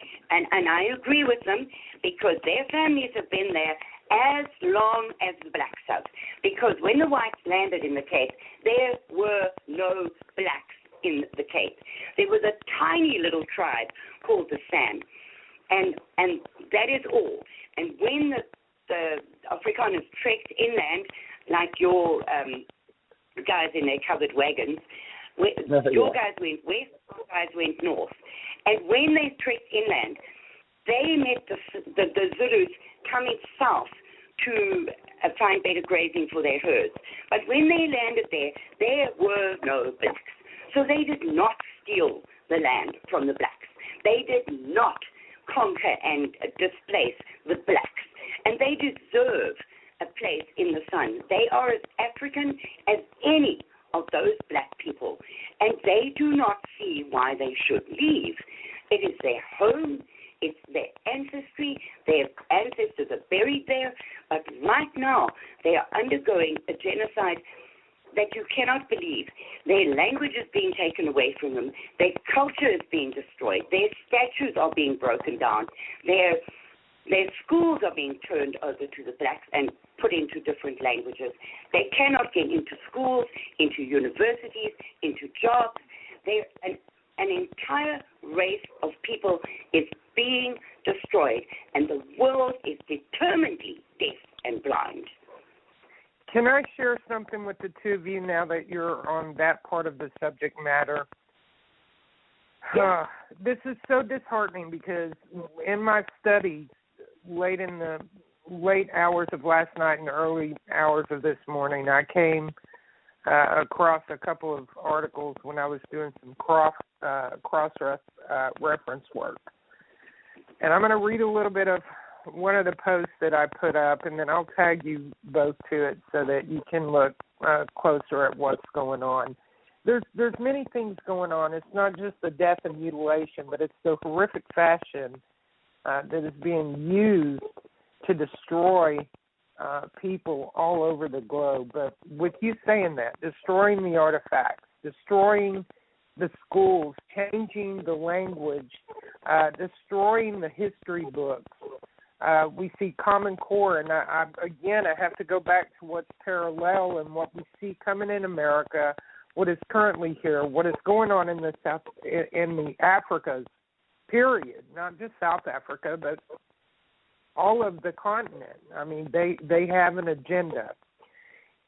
I agree with them, because their families have been there as long as the blacks have. Because when the whites landed in the Cape, there were no blacks in the Cape. There was a tiny little tribe called the San. And that is all. And when the Afrikaners trekked inland, like your guys in their covered wagons, your guys went west, your guys went north. And when they trekked inland, they met the Zulus coming south to find better grazing for their herds. But when they landed there were no blacks. So they did not steal the land from the blacks. They did not conquer and displace the blacks. And they deserve a place in the sun. They are as African as any of those black people. And they do not see why they should leave. It is their home. It's their ancestry. Their ancestors are buried there. But right now, they are undergoing a genocide that you cannot believe. Their language is being taken away from them. Their culture is being destroyed. Their statues are being broken down. Their schools are being turned over to the blacks and put into different languages. They cannot get into schools, into universities, into jobs. An entire race of people is being destroyed, and the world is determinedly deaf and blind. Can I share something with the two of you now that you're on that part of the subject matter? This is so disheartening, because in my studies, late hours of last night and early hours of this morning, I came across a couple of articles when I was doing some cross-reference work. And I'm going to read a little bit of one of the posts that I put up, and then I'll tag you both to it so that you can look closer at what's going on. There's many things going on. It's not just the death and mutilation, but it's the horrific fashion that is being used to destroy people all over the globe. But with you saying that, destroying the artifacts, destroying the schools, changing the language, destroying the history books, we see Common Core, and I have to go back to what's parallel and what we see coming in America, what is currently here, what is going on in the Africas, period, not just South Africa, but all of the continent. I mean, they have an agenda.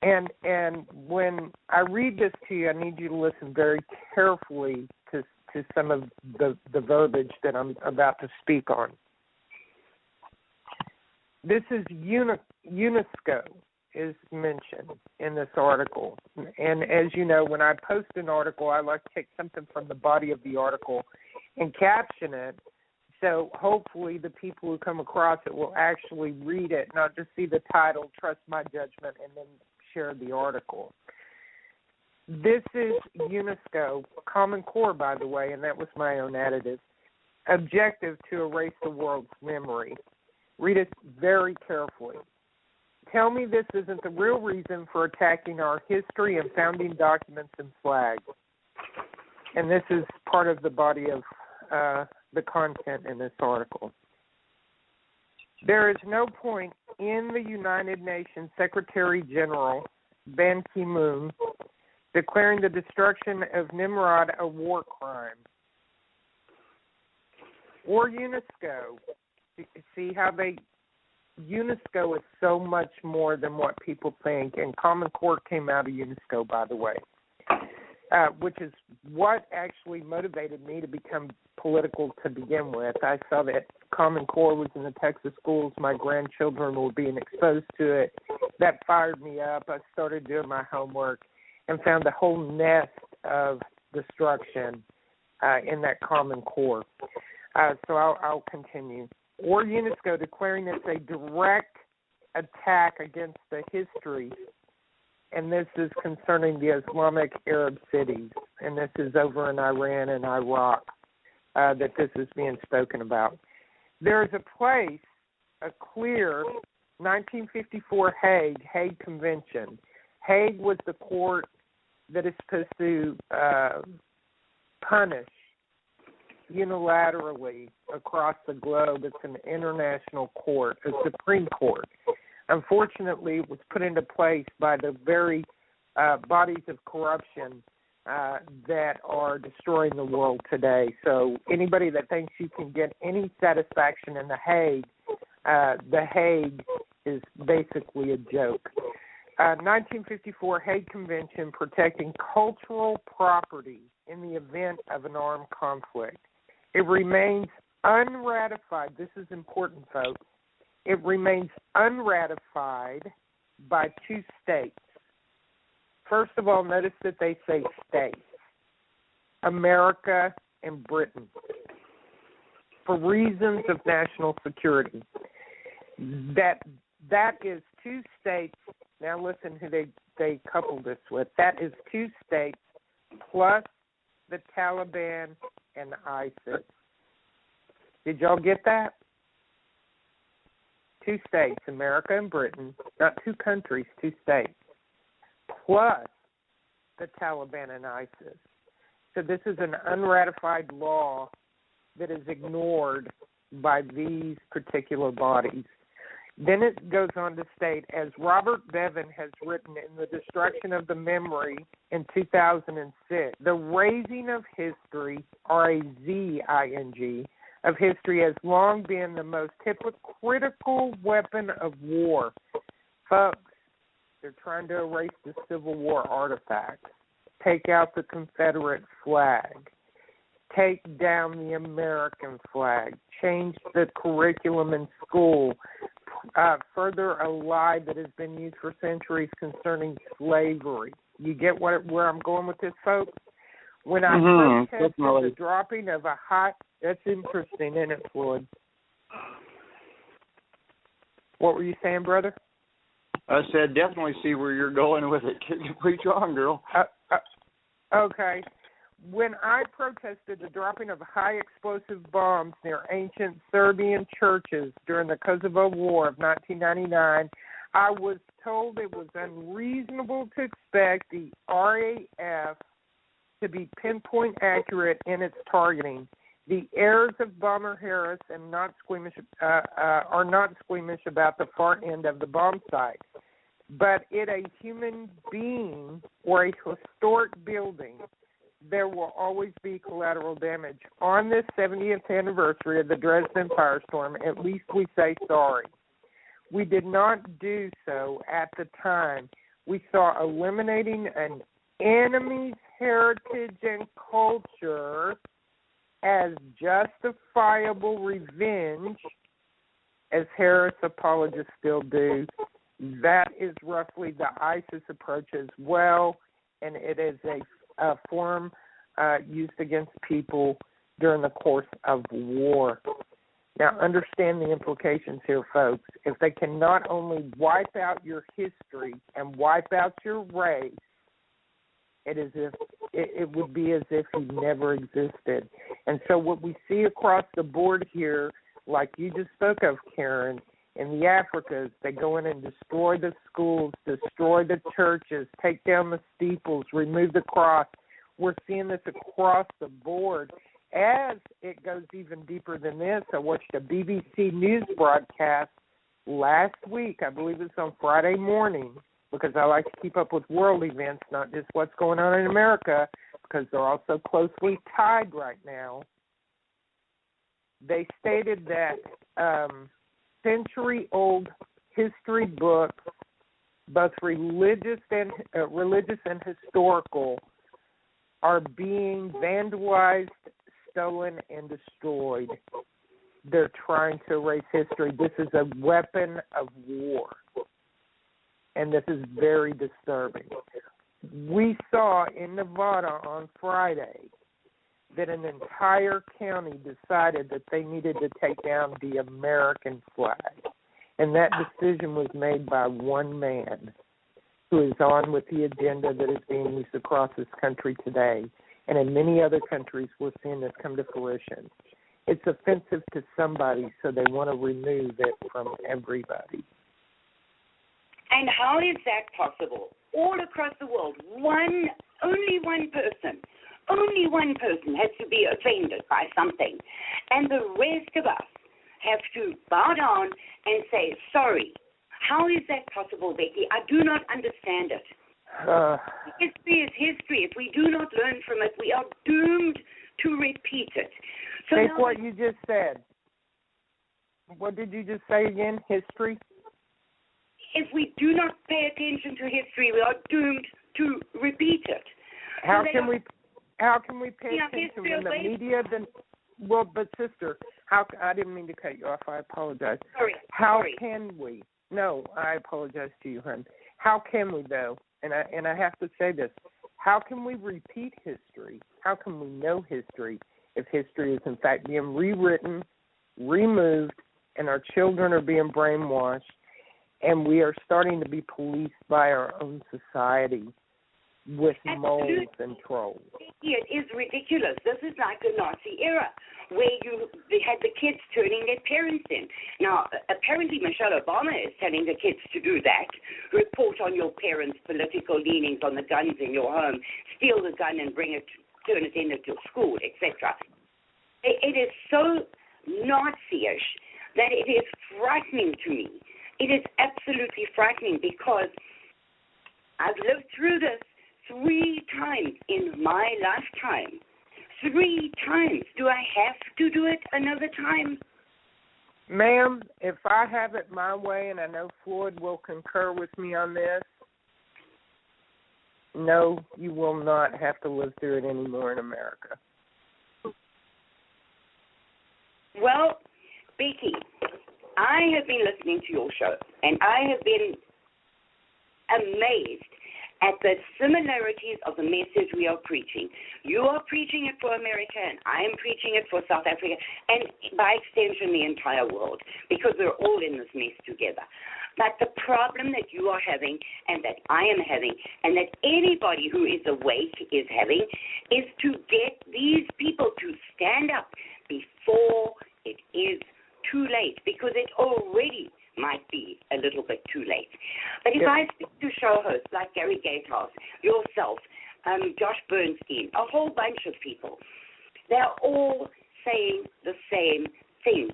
And when I read this to you, I need you to listen very carefully to some of the verbiage that I'm about to speak on. This is UNESCO is mentioned in this article. And as you know, when I post an article, I like to take something from the body of the article and caption it. So hopefully the people who come across it will actually read it, not just see the title, trust my judgment, and then share the article. This is UNESCO, Common Core, by the way, and that was my own additive, objective to erase the world's memory. Read it very carefully. Tell me this isn't the real reason for attacking our history and founding documents and flags. And this is part of the body of the content in this article. There is no point in the United Nations Secretary General Ban Ki-moon declaring the destruction of Nimrod a war crime. Or UNESCO. See how UNESCO is so much more than what people think, and Common Core came out of UNESCO, by the way, which is what actually motivated me to become political to begin with. I saw that Common Core was in the Texas schools. My grandchildren were being exposed to it. That fired me up. I started doing my homework and found a whole nest of destruction in that Common Core. So I'll continue. Or UNESCO declaring it's a direct attack against the history, and this is concerning the Islamic Arab cities, and this is over in Iran and Iraq that this is being spoken about. There is a place, a clear 1954 Hague Convention. Hague was the court that is supposed to punish unilaterally across the globe. It's an international court, a Supreme Court. Unfortunately, it was put into place by the very bodies of corruption that are destroying the world today. So anybody that thinks you can get any satisfaction in the Hague is basically a joke. 1954 Hague Convention protecting cultural property in the event of an armed conflict. It remains unratified. This is important, folks. It remains unratified by two states. First of all, notice that they say states, America and Britain, for reasons of national security. That is two states. Now listen who they couple this with. That is two states plus the Taliban and ISIS. Did y'all get that? Two states, America and Britain, not two countries, two states, plus the Taliban and ISIS. So this is an unratified law that is ignored by these particular bodies. Then it goes on to state, as Robert Bevan has written in The Destruction of the Memory in 2006, the raising of history, R-A-Z-I-N-G, of history has long been the most hypocritical weapon of war. Folks, they're trying to erase the Civil War artifacts, take out the Confederate flag, take down the American flag, change the curriculum in school, further a lie that has been used for centuries concerning slavery. You get where I'm going with this, folks? When I protested definitely. the dropping of a high, that's interesting, isn't it, Floyd? What were you saying, brother? I said definitely see where you're going with it. Preach on, girl. Okay. When I protested the dropping of high explosive bombs near ancient Serbian churches during the Kosovo War of 1999, I was told it was unreasonable to expect the RAF to be pinpoint accurate in its targeting. The heirs of Bomber Harris are not squeamish about the far end of the bomb site. But in a human being or a historic building, there will always be collateral damage. On this 70th anniversary of the Dresden firestorm, at least we say sorry. We did not do so at the time. We saw eliminating an enemy's heritage and culture as justifiable revenge, as Harris apologists still do. That is roughly the ISIS approach as well, and it is a form used against people during the course of war. Now, understand the implications here, folks. If they can not only wipe out your history and wipe out your race, it would be as if you never existed. And so what we see across the board here, like you just spoke of, Kerin, in the Africas, they go in and destroy the schools, destroy the churches, take down the steeples, remove the cross. We're seeing this across the board. As it goes even deeper than this, I watched a BBC News broadcast last week. I believe it's on Friday morning, because I like to keep up with world events, not just what's going on in America, because they're all so closely tied right now. They stated that century-old history books, both religious and historical, are being vandalized, stolen, and destroyed. They're trying to erase history. This is a weapon of war, and this is very disturbing. We saw in Nevada on Friday that an entire county decided that they needed to take down the American flag. And that decision was made by one man who is on with the agenda that is being used across this country today. And in many other countries, we're seeing this come to fruition. It's offensive to somebody, so they want to remove it from everybody. And how is that possible? All across the world, only one person has to be offended by something. And the rest of us have to bow down and say, sorry. How is that possible, Becky? I do not understand it. History is history. If we do not learn from it, we are doomed to repeat it. So take what you just said. What did you just say again? History? If we do not pay attention to history, we are doomed to repeat it. How can we pay attention when the media but sister, I didn't mean to cut you off. I apologize. Sorry. Can we? No, I apologize to you, hon. How can we, though? And I have to say this. How can we repeat history? How can we know history if history is, in fact, being rewritten, removed, and our children are being brainwashed, and we are starting to be policed by our own society with moles and trolls? It is ridiculous. This is like the Nazi era, where they had the kids turning their parents in. Now, apparently Michelle Obama is telling the kids to do that. Report on your parents' political leanings on the guns in your home. Steal the gun and turn it in at your school, etc. It is so Nazi-ish that it is frightening to me. It is absolutely frightening because I've lived through this 3 times in my lifetime. 3 times. Do I have to do it another time? Ma'am, if I have it my way, and I know Floyd will concur with me on this, no, you will not have to live through it anymore in America. Well, Becky, I have been listening to your show, and I have been amazed at the similarities of the message we are preaching. You are preaching it for America, and I am preaching it for South Africa, and by extension, the entire world, because we're all in this mess together. But the problem that you are having, and that I am having, and that anybody who is awake is having, is to get these people to stand up before it is too late, because it already might be a little bit too late. But if I speak to show hosts like Gary Gatehouse, yourself, Josh Bernstein, a whole bunch of people, they're all saying the same thing.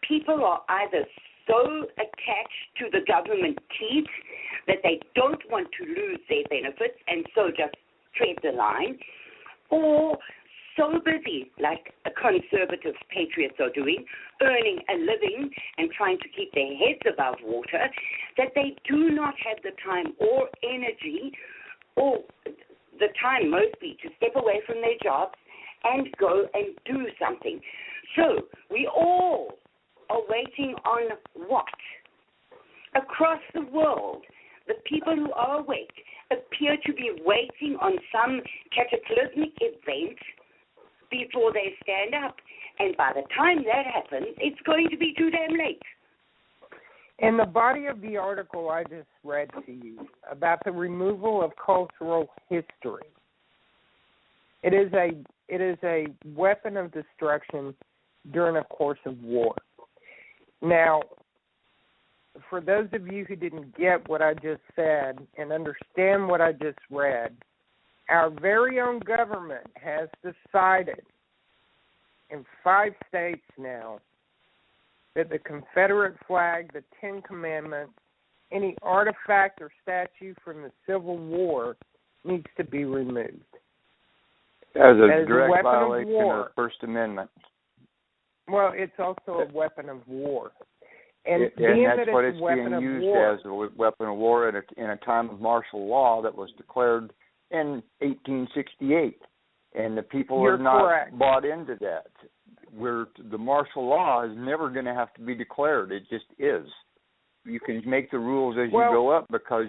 People are either so attached to the government teeth that they don't want to lose their benefits and so just tread the line, or so busy, like conservative patriots are doing, earning a living and trying to keep their heads above water, that they do not have the time or energy, or the time mostly, to step away from their jobs and go and do something. So we all are waiting on what? Across the world, the people who are awake appear to be waiting on some cataclysmic event before they stand up. And by the time that happens, it's going to be too damn late. In the body of the article I just read to you about the removal of cultural history, it is a weapon of destruction during a course of war. Now, for those of you who didn't get what I just said and understand what I just read, our very own government has decided in 5 states now that the Confederate flag, the Ten Commandments, any artifact or statue from the Civil War needs to be removed. As a direct violation of the First Amendment. Well, it's also a weapon of war. And that's what it's being used as, a weapon of war in a time of martial law that was declared in 1868. And the people have not bought into that. The martial law is never going to have to be declared. It just is. You can make the rules as you go up, because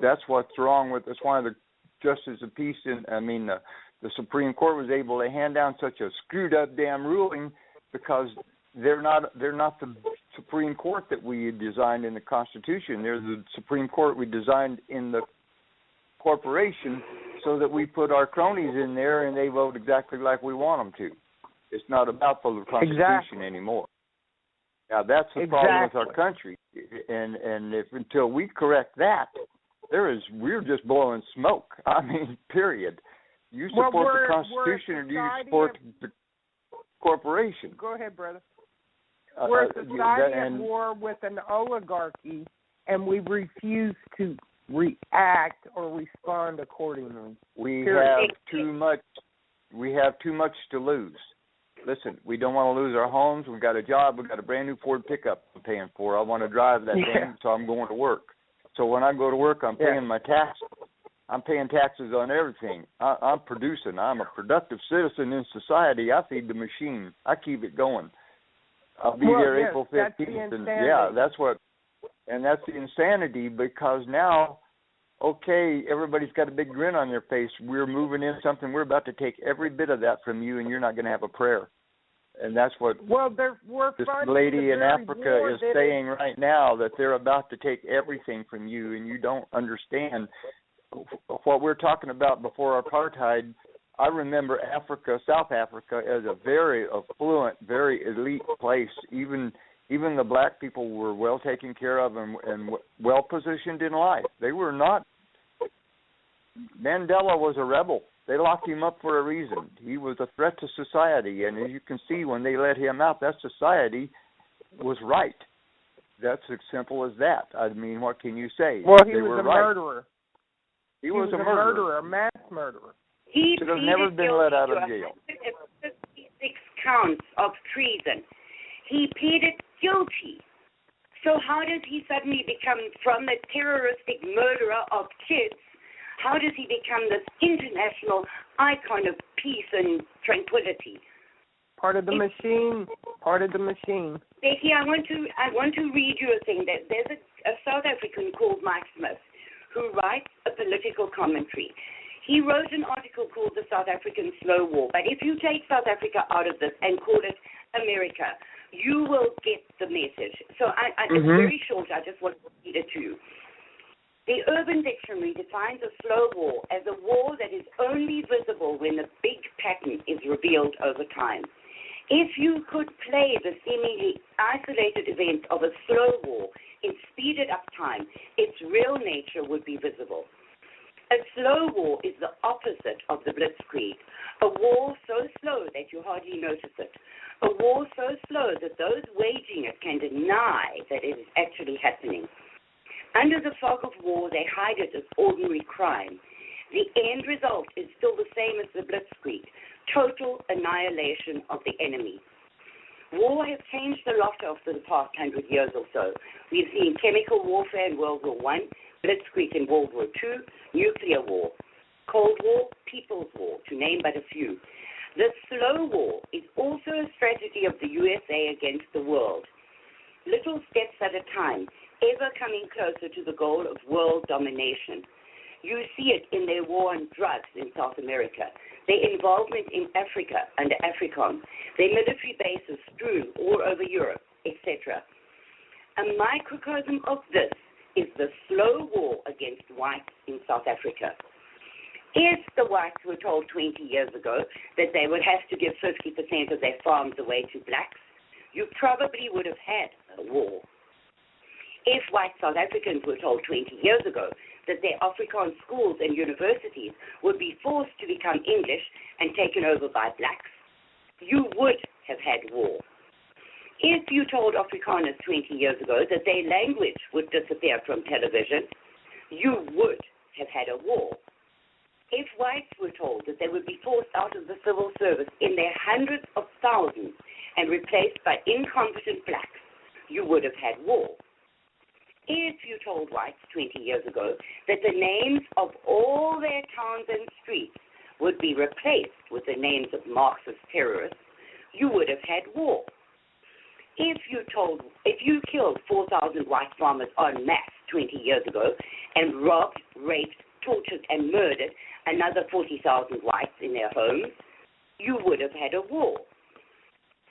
that's what's wrong with this. One of the justices of peace, the Supreme Court was able to hand down such a screwed up damn ruling because they're not the Supreme Court that we had designed in the Constitution. They're the Supreme Court we designed in the corporation so that we put our cronies in there and they vote exactly like we want them to. It's not about the Constitution anymore. Now, that's the problem with our country. And if until we correct that, we're just blowing smoke. I mean, period. You support the Constitution or do you support the corporation? Go ahead, brother. We're a society at war with an oligarchy, and we refuse to react or respond accordingly. We have too much to lose. Listen, we don't want to lose our homes. We've got a job. We've got a brand new Ford pickup I'm paying for. I want to drive that thing, so I'm going to work. So when I go to work, I'm paying my taxes. I'm paying taxes on everything. I'm producing. I'm a productive citizen in society. I feed the machine. I keep it going. I'll be there April 15th. And that's the insanity, because now, everybody's got a big grin on their face. We're moving in something. We're about to take every bit of that from you, and you're not going to have a prayer. And that's what this lady in Africa is saying right now, that they're about to take everything from you, and you don't understand what we're talking about before apartheid. I remember Africa, South Africa, as a very affluent, very elite place. Even the black people were well taken care of and well positioned in life. They were not. Mandela was a rebel. They locked him up for a reason. He was a threat to society, and as you can see, when they let him out, that society was right. That's as simple as that. I mean, what can you say? Well, he was a murderer. He was a murderer, a mass murderer. He should have never been let out of jail. 156 counts of treason. He pleaded guilty. So how does he suddenly become, from the terroristic murderer of kids, how does he become this international icon of peace and tranquility? Part of the machine. Becky, I want to read you a thing. There's a South African called Mike Smith, who writes a political commentary. He wrote an article called The South African Slow War, but if you take South Africa out of this and call it America, you will get the message. So it's very short. I just want to read it to you. The Urban Dictionary defines a slow war as a war that is only visible when the big pattern is revealed over time. If you could play the seemingly isolated events of a slow war in speeded up time, its real nature would be visible. A slow war is the opposite of the blitzkrieg, a war so slow that you hardly notice it, a war so slow that those waging it can deny that it is actually happening. Under the fog of war, they hide it as ordinary crime. The end result is still the same as the blitzkrieg, total annihilation of the enemy. War has changed a lot over the past 100 years or so. We've seen chemical warfare in World War I, blitzkrieg in World War II, nuclear war, Cold War, People's War, to name but a few. The slow war is also a strategy of the USA against the world. Little steps at a time, ever coming closer to the goal of world domination. You see it in their war on drugs in South America, their involvement in Africa under Afrkkan, their military bases strewn all over Europe, etc. A microcosm of this is the slow war against whites in South Africa. If the whites were told 20 years ago that they would have to give 50% of their farms away to blacks, you probably would have had a war. If white South Africans were told 20 years ago that their Afrikaan schools and universities would be forced to become English and taken over by blacks, you would have had war. If you told Afrikaners 20 years ago that their language would disappear from television, you would have had a war. If whites were told that they would be forced out of the civil service in their hundreds of thousands and replaced by incompetent blacks, you would have had war. If you told whites 20 years ago that the names of all their towns and streets would be replaced with the names of Marxist terrorists, you would have had war. If you killed 4,000 white farmers en masse 20 years ago and robbed, raped, tortured, and murdered another 40,000 whites in their homes, you would have had a war.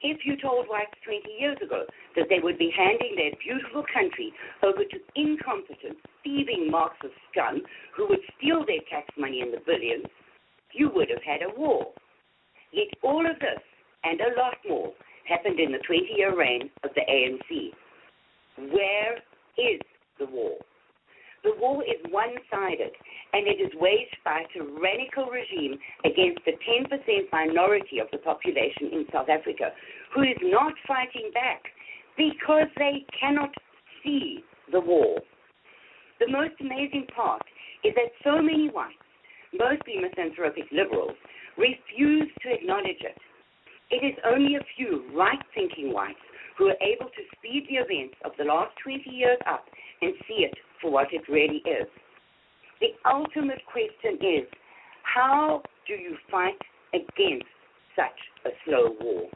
If you told whites 20 years ago that they would be handing their beautiful country over to incompetent, thieving Marxist scum who would steal their tax money in the billions, you would have had a war. Yet all of this, and a lot more, happened in the 20-year reign of the ANC. Where is the war? The war is one-sided, and it is waged by a tyrannical regime against the 10% minority of the population in South Africa, who is not fighting back because they cannot see the war. The most amazing part is that so many whites, mostly misanthropic liberals, refuse to acknowledge it. It is only a few right-thinking whites who are able to speed the events of the last 20 years up and see it for what it really is. The ultimate question is, how do you fight against such a slow war?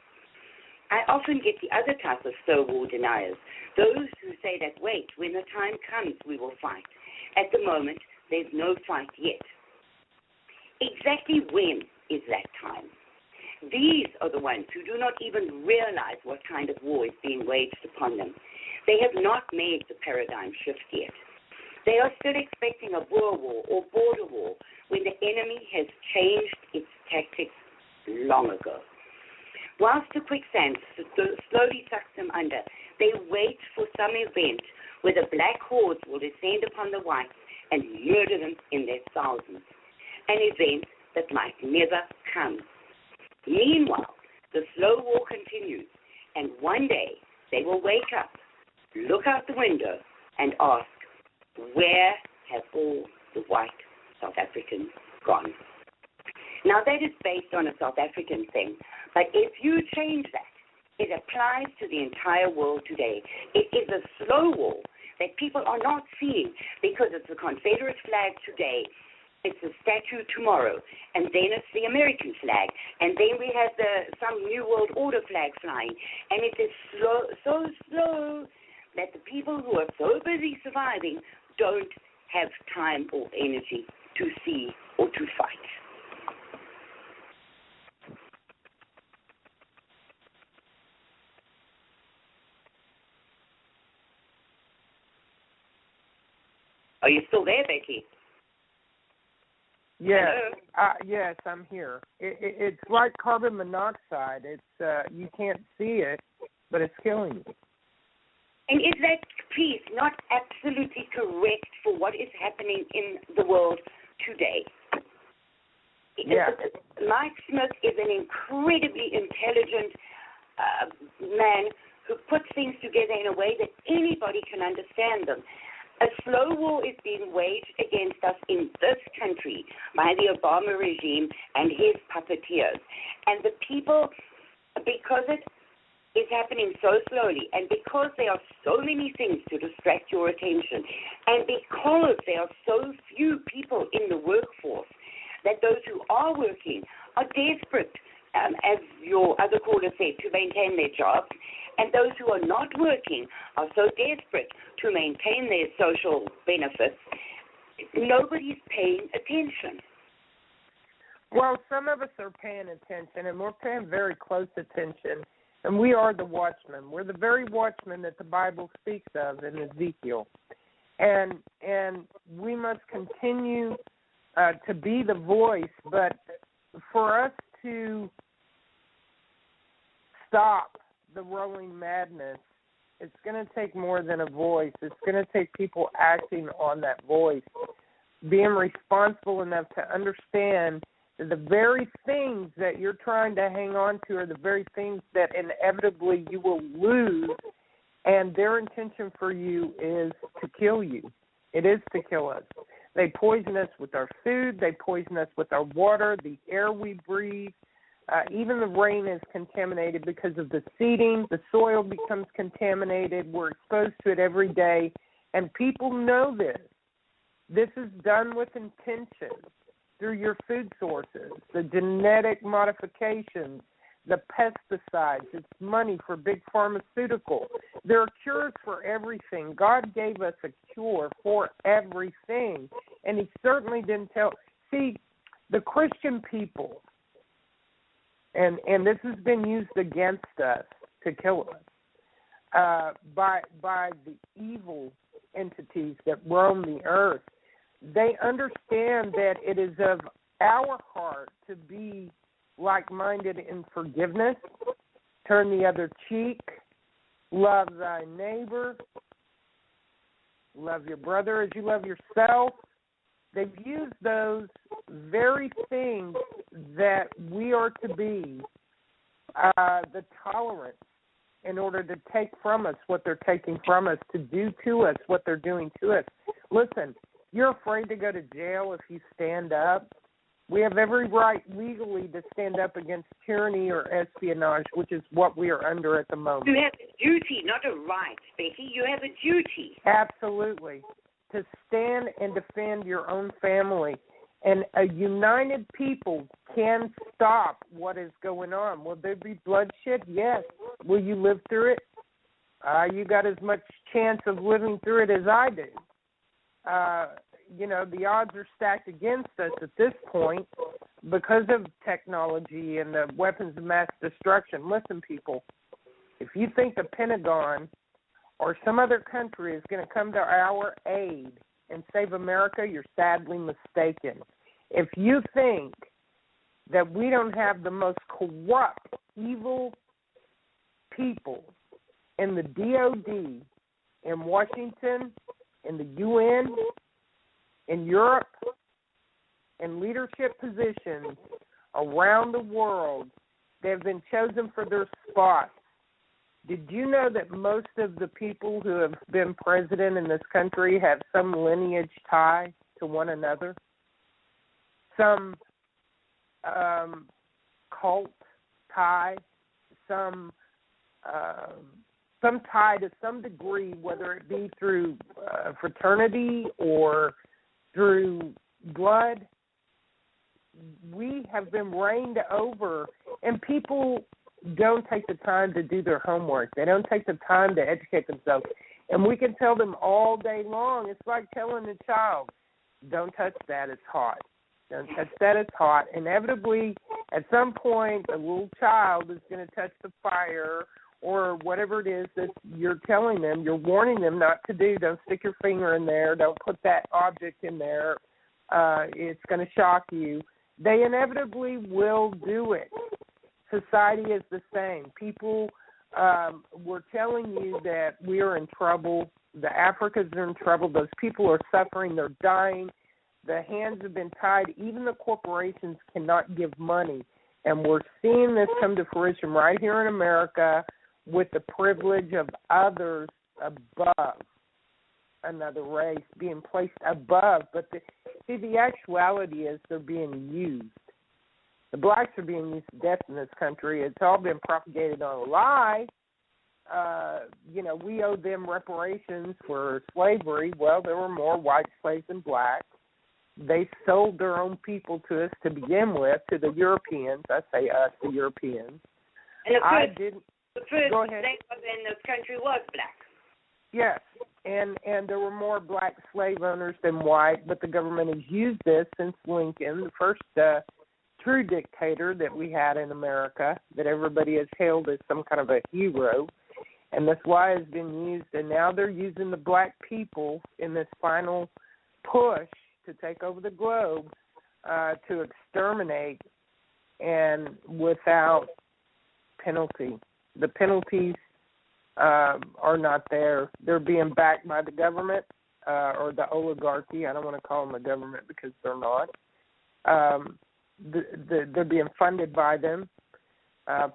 I often get the other type of slow war deniers, those who say that, wait, when the time comes, we will fight. At the moment, there's no fight yet. Exactly when is that time? These are the ones who do not even realize what kind of war is being waged upon them. They have not made the paradigm shift yet. They are still expecting a Boer war or border war when the enemy has changed its tactics long ago. Whilst the quicksand slowly sucks them under, they wait for some event where the black hordes will descend upon the whites and murder them in their thousands. An event that might never come. Meanwhile, the slow war continues, and one day they will wake up, look out the window, and ask, where have all the white South Africans gone? Now, that is based on a South African thing, but if you change that, it applies to the entire world today. It is a slow war that people are not seeing because it's the Confederate flag today, it's a statue tomorrow, and then it's the American flag, and then we have some New World Order flag flying, and it is so slow that the people who are so busy surviving don't have time or energy to see or to fight. Are you still there, Becky? Yes, yes, I'm here. It's like carbon monoxide. It's you can't see it, but it's killing you. And is that piece not absolutely correct for what is happening in the world today? Yeah. Mike Smith is an incredibly intelligent man who puts things together in a way that anybody can understand them. A slow war is being waged against us in this country by the Obama regime and his puppeteers. And the people, because it is happening so slowly, and because there are so many things to distract your attention, and because there are so few people in the workforce, that those who are working are desperate, as your other caller said, to maintain their jobs, and those who are not working are so desperate to maintain their social benefits, nobody's paying attention. Well, some of us are paying attention, and we're paying very close attention, and we are the watchmen. We're the very watchmen that the Bible speaks of in Ezekiel. And we must continue to be the voice, but for us to stop the rolling madness, it's going to take more than a voice. It's going to take people acting on that voice, being responsible enough to understand that the very things that you're trying to hang on to are the very things that inevitably you will lose, and their intention for you is to kill you. It is to kill us. They poison us with our food. They poison us with our water, the air we breathe. Even the rain is contaminated because of the seeding. The soil becomes contaminated. We're exposed to it every day, and people know this. This is done with intention through your food sources, the genetic modifications, the pesticides. It's money for big pharmaceuticals. There are cures for everything. God gave us a cure for everything, and he certainly didn't tell. See, the Christian people, and this has been used against us to kill us by the evil entities that roam the earth. They understand that it is of our heart to be like-minded in forgiveness, turn the other cheek, love thy neighbor, love your brother as you love yourself. They've used those very things that we are to be, the tolerance, in order to take from us what they're taking from us, to do to us what they're doing to us. Listen, you're afraid to go to jail if you stand up. We have every right legally to stand up against tyranny or espionage, which is what we are under at the moment. You have a duty, not a right, Becky. You have a duty. Absolutely. To stand and defend your own family. And a united people can stop what is going on. Will there be bloodshed? Yes. Will you live through it? You got as much chance of living through it as I do. The odds are stacked against us at this point because of technology and the weapons of mass destruction. Listen, people, if you think the Pentagon or some other country is going to come to our aid and save America, you're sadly mistaken. If you think that we don't have the most corrupt, evil people in the DOD, in Washington, in the UN, in Europe, in leadership positions around the world, they have been chosen for their spots. Did you know that most of the people who have been president in this country have some lineage tie to one another? Some cult tie, some tie to some degree, whether it be through fraternity or through blood. We have been reigned over, and people don't take the time to do their homework. They don't take the time to educate themselves. And we can tell them all day long. It's like telling a child, don't touch that, it's hot. Don't touch that, it's hot. Inevitably, at some point, a little child is going to touch the fire or whatever it is that you're telling them, you're warning them not to do. Don't stick your finger in there. Don't put that object in there. It's going to shock you. They inevitably will do it. Society is the same. People, we're telling you that we are in trouble. The Africans are in trouble. Those people are suffering. They're dying. The hands have been tied. Even the corporations cannot give money. And we're seeing this come to fruition right here in America with the privilege of others above another race, being placed above. But the actuality is they're being used. The blacks are being used to death in this country. It's all been propagated on a lie. We owe them reparations for slavery. Well, there were more white slaves than blacks. They sold their own people to us to begin with, to the Europeans. I say us, the Europeans. And the first Go ahead. slave in this country was black. Yes, and there were more black slave owners than white, but the government has used this since Lincoln, the first true dictator that we had in America, that everybody has hailed as some kind of a hero, and this lie has been used, and now they're using the black people in this final push to take over the globe to exterminate, and without penalty. The penalties are not there. They're being backed by the government or the oligarchy. I don't want to call them the government because they're not. They're being funded by them.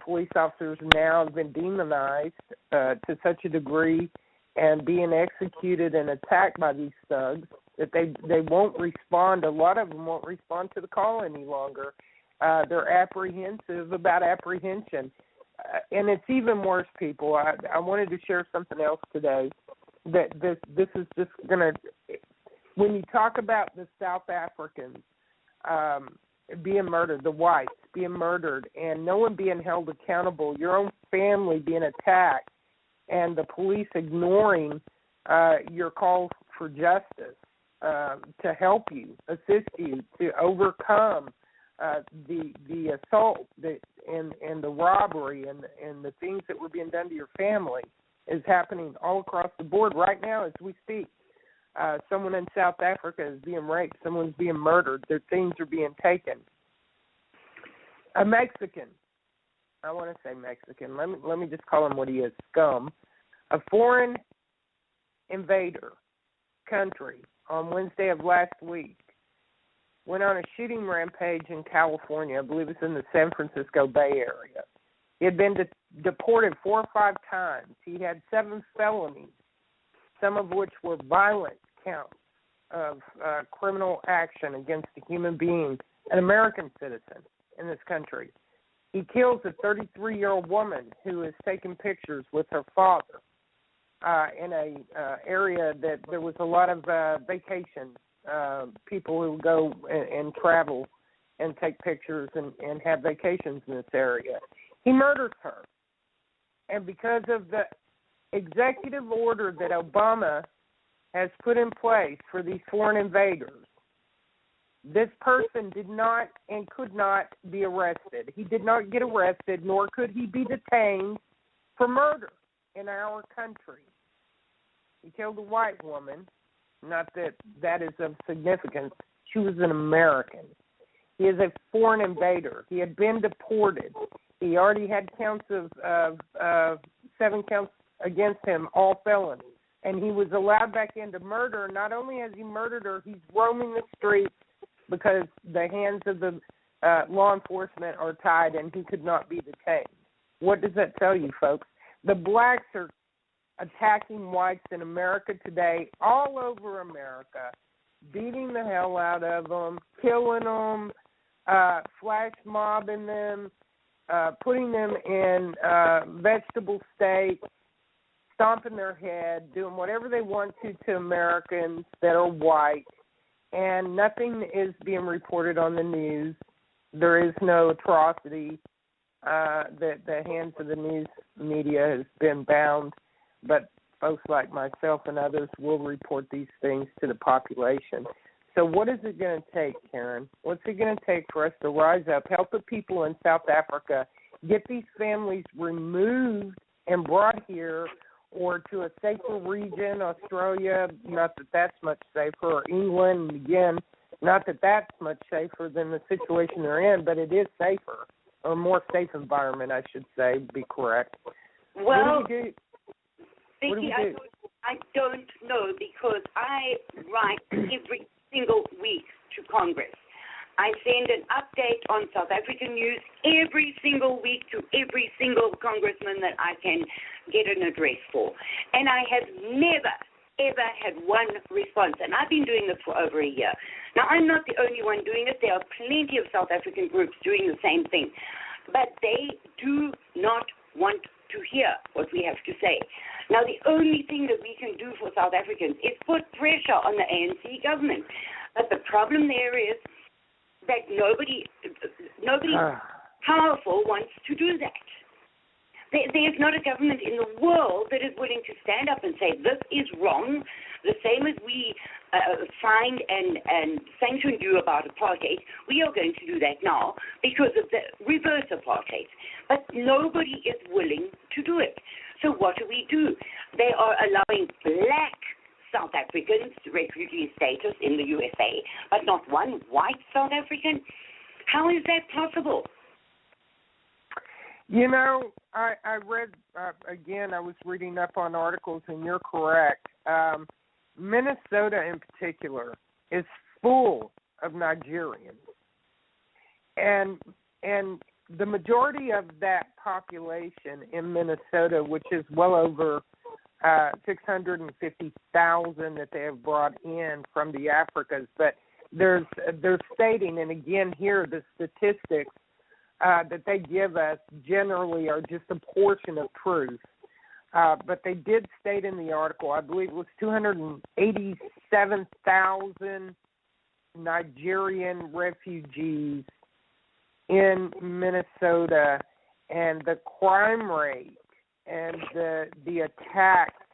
Police officers now have been demonized to such a degree and being executed and attacked by these thugs that they won't respond. A lot of them won't respond to the call any longer. They're apprehensive about apprehension. And it's even worse, people. I wanted to share something else today. That this is just going to, when you talk about the South Africans being murdered, the whites being murdered, and no one being held accountable, your own family being attacked, and the police ignoring your calls for justice to help you, assist you, to overcome the assault and the robbery and the things that were being done to your family is happening all across the board right now as we speak. Someone in South Africa is being raped. Someone's being murdered. Their things are being taken. A Mexican, I want to say Mexican. Let me just call him what he is, scum. A foreign invader country on Wednesday of last week went on a shooting rampage in California. I believe it's in the San Francisco Bay Area. He had been deported 4 or 5 times. He had 7 felonies, some of which were violent counts of criminal action against a human being, an American citizen in this country. He kills a 33-year-old woman who is taking pictures with her father in a area that there was a lot of vacation people who go and travel and take pictures and have vacations in this area. He murders her. And because of the executive order that Obama has put in place for these foreign invaders, this person did not and could not be arrested. He did not get arrested, nor could he be detained for murder in our country. He killed a white woman. Not that that is of significance. She was an American. He is a foreign invader. He had been deported. He already had counts of 7 counts against him, all felonies. And he was allowed back in to murder. Not only has he murdered her, he's roaming the streets because the hands of the law enforcement are tied and he could not be detained. What does that tell you, folks? The blacks are attacking whites in America today, all over America, beating the hell out of them, killing them, flash mobbing them, putting them in vegetable state, stomping their head, doing whatever they want to Americans that are white, and nothing is being reported on the news. There is no atrocity. the hands of the news media has been bound, but folks like myself and others will report these things to the population. So what is it going to take, Kerin? What's it going to take for us to rise up, help the people in South Africa, get these families removed and brought here or to a safer region, Australia, not that that's much safer, or England, again, not that that's much safer than the situation they're in, but it is safer, or a more safe environment, I should say, be correct. Well, what do you do? Vicky, I don't know, because I write every single week to Congress. I send an update on South African news every single week to every single congressman that I can get an address for. And I have never, ever had one response. And I've been doing this for over a year. Now, I'm not the only one doing it. There are plenty of South African groups doing the same thing. But they do not want to hear what we have to say. Now, the only thing that we can do for South Africans is put pressure on the ANC government. But the problem there is that nobody powerful wants to do that. There's not a government in the world that is willing to stand up and say, this is wrong, the same as we fined and sanctioned you about apartheid. We are going to do that now because of the reverse apartheid. But nobody is willing to do it. So what do? They are allowing black South Africans refugee status in the USA, but not one white South African. How is that possible? You know, I read, again, I was reading up on articles, and you're correct. Minnesota in particular is full of Nigerians. And the majority of that population in Minnesota, which is well over 650,000 that they have brought in from the Afrikkans, but they're stating, and again here the statistics that they give us generally are just a portion of truth. But they did state in the article, I believe it was 287,000 Nigerian refugees in Minnesota, and the crime rate and the attacks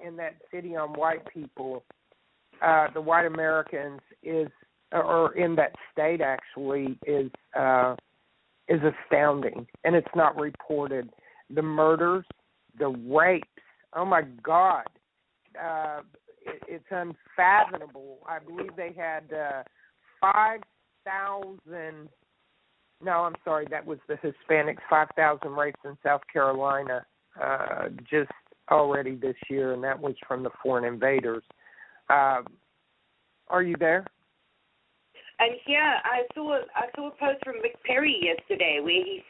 in that city on white people, the white Americans, or in that state actually, is astounding, and it's not reported. The murders, the rapes, oh my God, it's unfathomable. I believe they had 5,000. No, I'm sorry, that was the Hispanics, 5,000 rapes in South Carolina just already this year, and that was from the foreign invaders. Are you there? And here, I saw a post from Rick Perry yesterday where he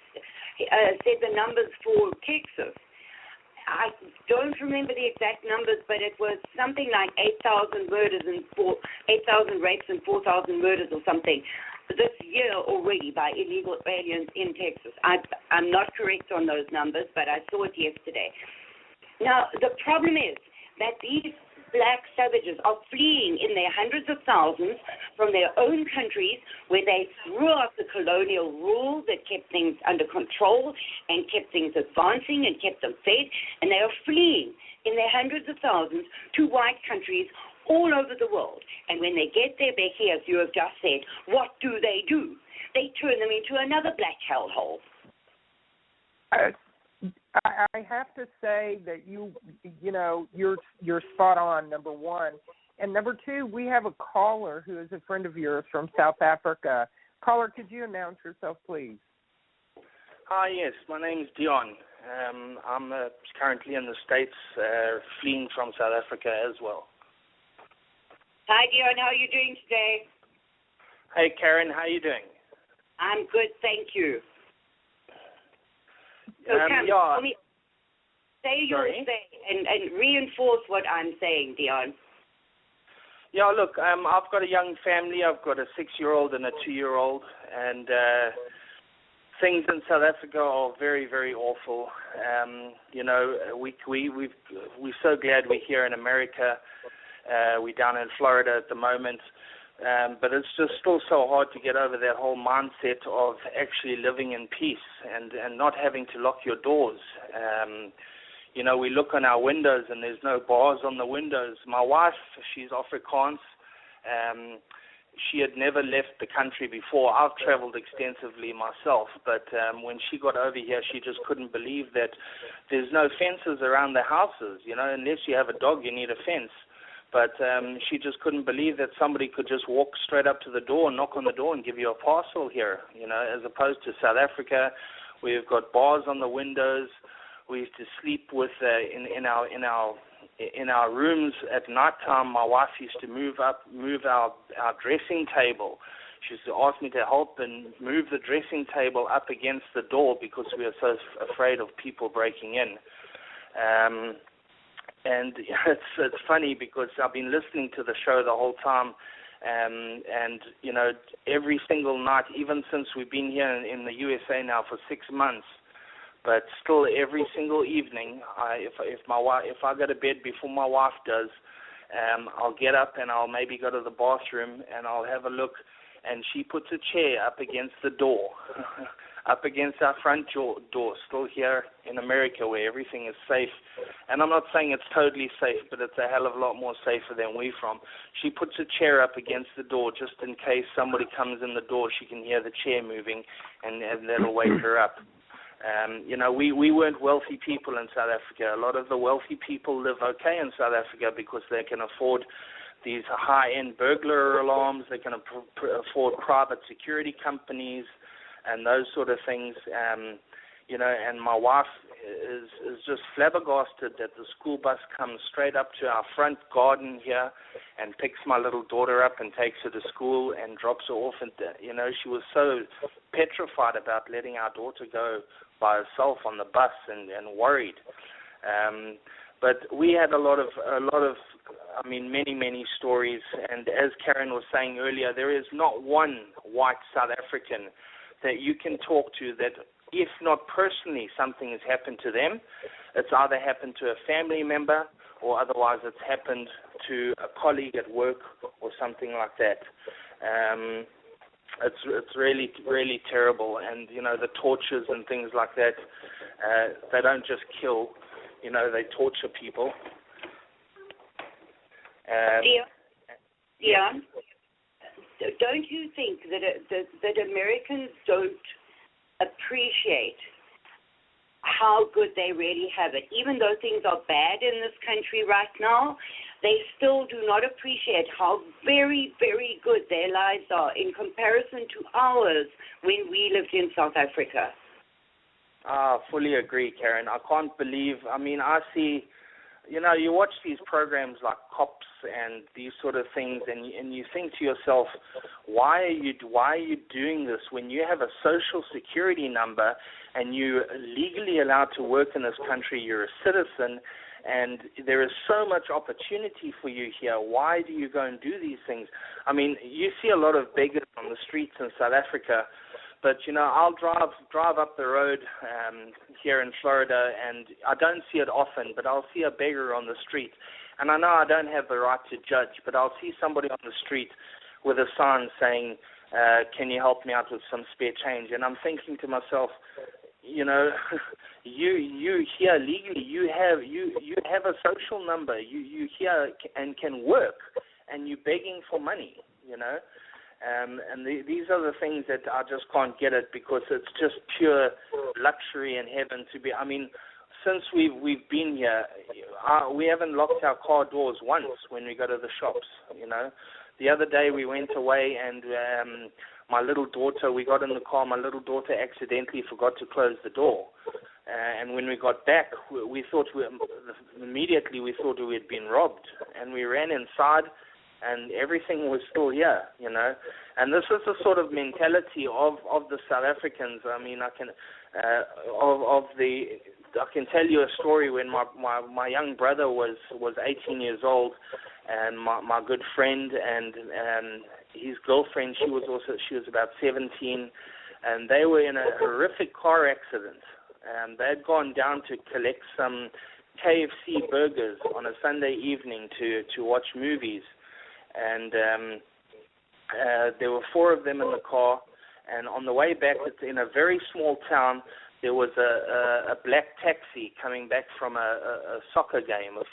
said the numbers for Texas. I don't remember the exact numbers, but it was something like 8,000 murders and 8,000 rapes and 4,000 murders or something this year already by illegal aliens in Texas. I'm not correct on those numbers, but I saw it yesterday. Now, the problem is that these black savages are fleeing in their hundreds of thousands from their own countries where they threw out the colonial rule that kept things under control and kept things advancing and kept them fed, and they are fleeing in their hundreds of thousands to white countries all over the world. And when they get there, Becky, as you have just said, what do? They turn them into another black hellhole. I have to say that you're spot on, number one. And number two, we have a caller who is a friend of yours from South Africa. Caller, could you announce yourself, please? Hi, yes. My name is Dion. I'm currently in the States, fleeing from South Africa as well. Hi, Dion. How are you doing today? Hey, Kerin. How are you doing? I'm good, thank you. So yeah. Say your say and reinforce what I'm saying, Dion. Yeah, look, I've got a young family. I've got a 6-year-old and a 2-year-old, and things in South Africa are very, very awful. We're so glad we're here in America. We're down in Florida at the moment. But it's just still so hard to get over that whole mindset of actually living in peace and not having to lock your doors. You know, we look on our windows and there's no bars on the windows. My wife, she's Afrikans. She had never left the country before. I've traveled extensively myself, but when she got over here, she just couldn't believe that there's no fences around the houses. You know, unless you have a dog, you need a fence. But she just couldn't believe that somebody could just walk straight up to the door and knock on the door and give you a parcel here, you know, as opposed to South Africa. We've got bars on the windows. We used to sleep with in our rooms at night time. My wife used to move our dressing table. She used to ask me to help and move the dressing table up against the door because we were so afraid of people breaking in. And it's funny because I've been listening to the show the whole time, and you know, every single night, even since we've been here in the USA now for 6 months, but still every single evening, if I go to bed before my wife does, I'll get up and I'll maybe go to the bathroom and I'll have a look, and she puts a chair up against the door. Up against our front door, still here in America where everything is safe. And I'm not saying it's totally safe, but it's a hell of a lot more safer than we're from. She puts a chair up against the door just in case somebody comes in the door, she can hear the chair moving, and that'll wake her up. You know, we weren't wealthy people in South Africa. A lot of the wealthy people live okay in South Africa because they can afford these high-end burglar alarms. They can afford private security companies and those sort of things, you know, and my wife is just flabbergasted that the school bus comes straight up to our front garden here and picks my little daughter up and takes her to school and drops her off. And, you know, she was so petrified about letting our daughter go by herself on the bus and worried. But we had a lot of, I mean, many stories. And as Kerin was saying earlier, there is not one white South African that you can talk to that, if not personally, something has happened to them, it's either happened to a family member or otherwise it's happened to a colleague at work or something like that. It's really, really terrible. And, you know, the tortures and things like that, they don't just kill, you know, they torture people. Dion? Don't you think that Americans don't appreciate how good they really have it? Even though things are bad in this country right now, they still do not appreciate how very, very good their lives are in comparison to ours when we lived in South Africa. I fully agree, Kerin. I can't believe, I mean, I see, you know, you watch these programs like Cops and these sort of things, and you think to yourself, why are you doing this when you have a social security number and you're legally allowed to work in this country, you're a citizen, and there is so much opportunity for you here. Why do you go and do these things? I mean, you see a lot of beggars on the streets in South Africa, but, you know, I'll drive up the road here in Florida, and I don't see it often, but I'll see a beggar on the street. And I know I don't have the right to judge, but I'll see somebody on the street with a sign saying, can you help me out with some spare change? And I'm thinking to myself, you know, you here legally, you have a social number, you here and can work, and you're begging for money, you know. And these are the things that I just can't get it, because it's just pure luxury and heaven to be. I mean, since we've been here, we haven't locked our car doors once when we go to the shops, you know. The other day we went away and my little daughter, we got in the car, my little daughter accidentally forgot to close the door. And when we got back, we thought immediately we thought we had been robbed. And we ran inside and everything was still here, you know. And this is the sort of mentality of the South Africans. I mean, I can tell you a story when my young brother was 18 years old, and my good friend and his girlfriend, she was about 17, and they were in a horrific car accident. They had gone down to collect some KFC burgers on a Sunday evening to watch movies, and There were 4 of them in the car, and on the way back, it's in a very small town, there was a black taxi coming back from a soccer game, a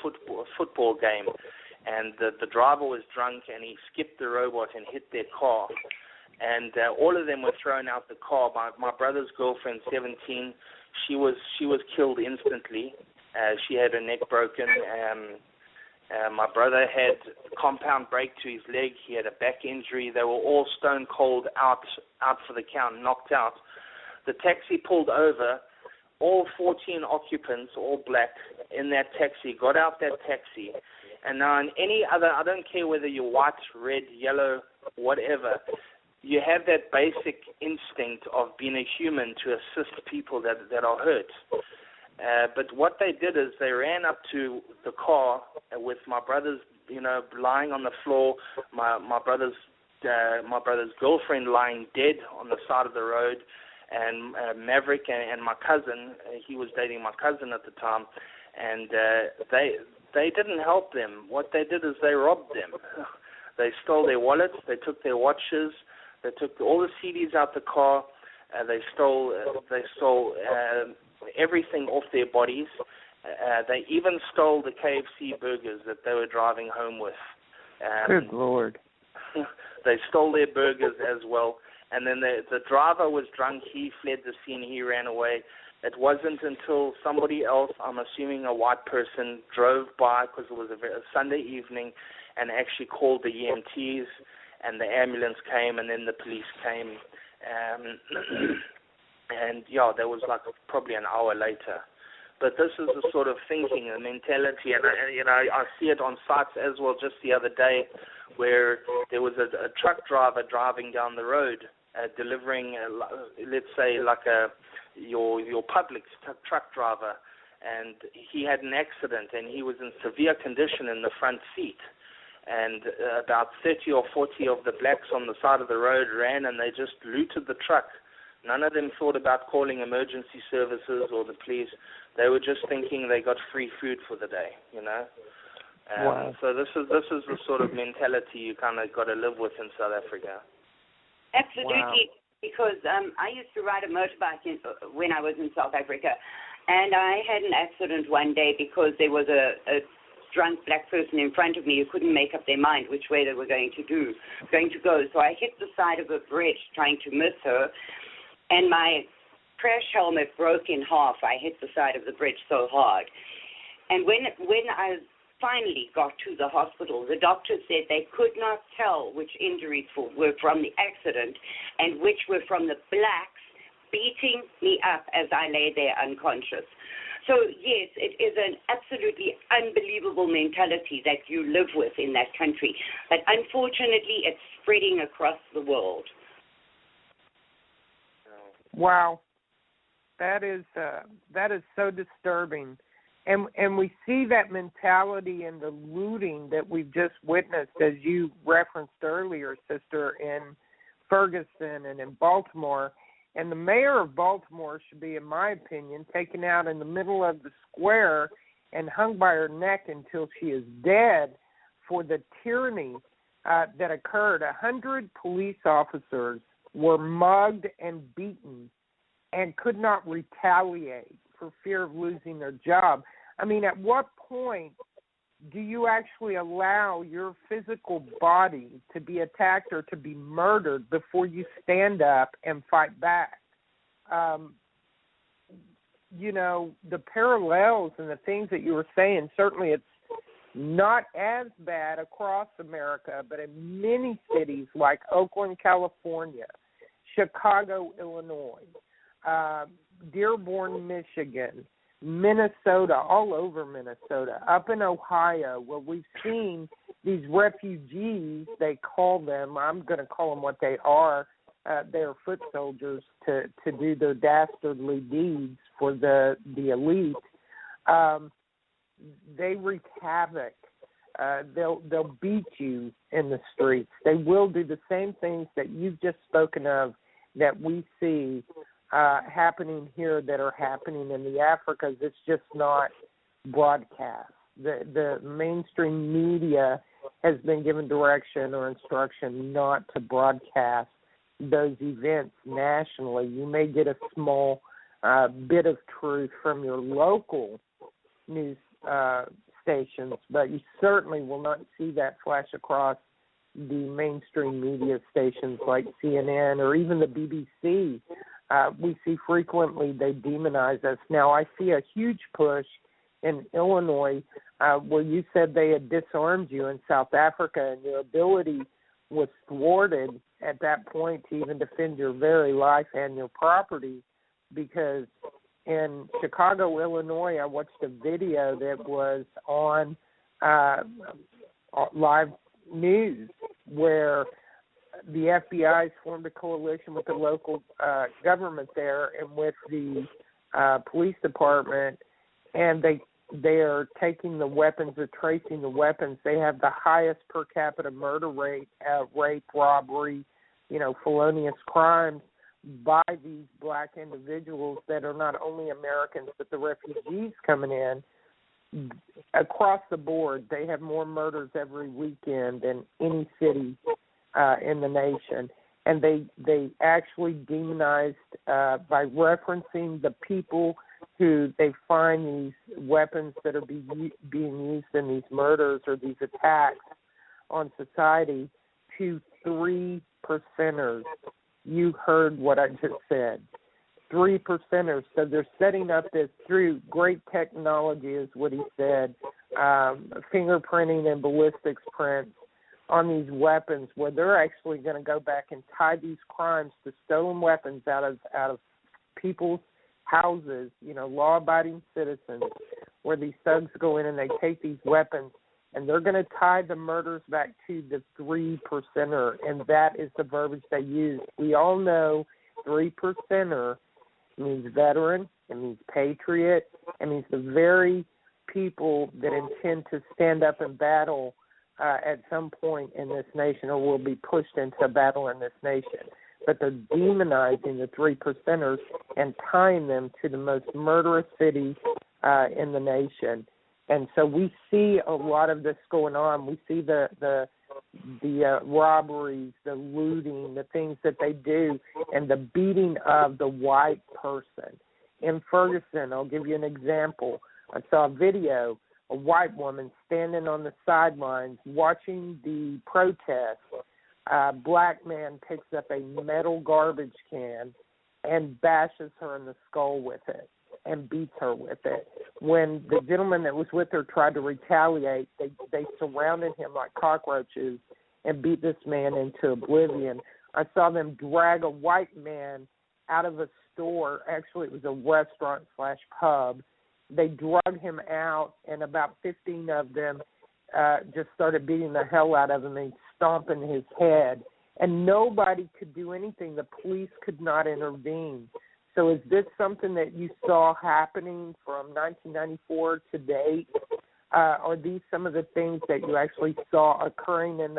football game, and the driver was drunk, and he skipped the robot and hit their car. And all of them were thrown out the car. My brother's girlfriend, 17, she was killed instantly. She had her neck broken. My brother had a compound break to his leg. He had a back injury. They were all stone cold, out for the count, knocked out. The taxi pulled over. All 14 occupants, all black, in that taxi, got out that taxi. And now in any other, I don't care whether you're white, red, yellow, whatever, you have that basic instinct of being a human to assist people that are hurt. But what they did is they ran up to the car with my brother's, lying on the floor, my brother's girlfriend lying dead on the side of the road, and Maverick and my cousin, he was dating my cousin at the time, and they didn't help them. What they did is they robbed them. They stole their wallets, they took their watches, they took all the CDs out the car, they stole everything off their bodies. They even stole the KFC burgers that they were driving home with. Good Lord. They stole their burgers as well. And then the driver was drunk. He fled the scene. He ran away. It wasn't until somebody else, I'm assuming a white person, drove by because it was a Sunday evening and actually called the EMTs, and the ambulance came, and then the police came. And, that was like probably an hour later. But this is the sort of thinking and mentality, and I see it on sites as well just the other day, where there was a truck driver driving down the road, delivering, let's say, like your public truck driver, and he had an accident, and he was in severe condition in the front seat. And about 30 or 40 of the blacks on the side of the road ran, and they just looted the truck. None of them thought about calling emergency services or the police. They were just thinking they got free food for the day, Wow. So this is the sort of mentality you kind of got to live with in South Africa. Absolutely, wow. Because I used to ride a motorbike when I was in South Africa, and I had an accident one day because there was a drunk black person in front of me who couldn't make up their mind which way they were going to go. So I hit the side of a bridge trying to miss her, and my crash helmet broke in half. I hit the side of the bridge so hard. And when I finally got to the hospital, the doctor said they could not tell which injuries were from the accident and which were from the blacks beating me up as I lay there unconscious. So, yes, it is an absolutely unbelievable mentality that you live with in that country. But unfortunately, it's spreading across the world. Wow. That is so disturbing. And we see that mentality in the looting that we've just witnessed, as you referenced earlier, sister, in Ferguson and in Baltimore. And the mayor of Baltimore should be, in my opinion, taken out in the middle of the square and hung by her neck until she is dead for the tyranny that occurred. 100 police officers were mugged and beaten and could not retaliate for fear of losing their job. I mean, at what point do you actually allow your physical body to be attacked or to be murdered before you stand up and fight back? The parallels and the things that you were saying, certainly it's not as bad across America, but in many cities like Oakland, California, Chicago, Illinois, Dearborn, Michigan, Minnesota, all over Minnesota, up in Ohio, where we've seen these refugees, they call them, I'm going to call them what they are, they're foot soldiers to do their dastardly deeds for the elite. They wreak havoc. They'll beat you in the streets. They will do the same things that you've just spoken of that we see happening here that are happening in the Africas. It's just not broadcast. The mainstream media has been given direction or instruction not to broadcast those events nationally. You may get a small bit of truth from your local news stations, but you certainly will not see that flash across the mainstream media stations like CNN or even the BBC. We see frequently they demonize us. Now, I see a huge push in Illinois where you said they had disarmed you in South Africa, and your ability was thwarted at that point to even defend your very life and your property, because in Chicago, Illinois, I watched a video that was on live news where the FBI has formed a coalition with the local government there and with the police department, and they are taking the weapons, or tracing the weapons. They have the highest per capita murder rate, rape, robbery, felonious crimes by these black individuals that are not only Americans but the refugees coming in. Across the board, they have more murders every weekend than any city in the nation. And they actually demonized by referencing the people who they find these weapons that are being used in these murders or these attacks on society to 3%ers. You heard what I just said. 3%ers. So they're setting up this through great technology, is what he said, fingerprinting and ballistics prints on these weapons, where they're actually going to go back and tie these crimes to stolen weapons out of people's houses, law-abiding citizens, where these thugs go in and they take these weapons, and they're going to tie the murders back to the 3%er, and that is the verbiage they use. We all know 3%er means veteran, it means patriot, it means the very people that intend to stand up and battle at some point in this nation, or will be pushed into a battle in this nation. But they're demonizing the 3%ers and tying them to the most murderous city in the nation. And so we see a lot of this going on. We see the robberies, the looting, the things that they do, and the beating of the white person. In Ferguson, I'll give you an example. I saw a video, a white woman standing on the sidelines watching the protest. A black man picks up a metal garbage can and bashes her in the skull with it and beats her with it. When the gentleman that was with her tried to retaliate, they surrounded him like cockroaches and beat this man into oblivion. I saw them drag a white man out of a store. Actually, it was a restaurant/pub. They drug him out, and about 15 of them just started beating the hell out of him and stomping his head. And nobody could do anything. The police could not intervene. So is this something that you saw happening from 1994 to date? Are these some of the things that you actually saw occurring in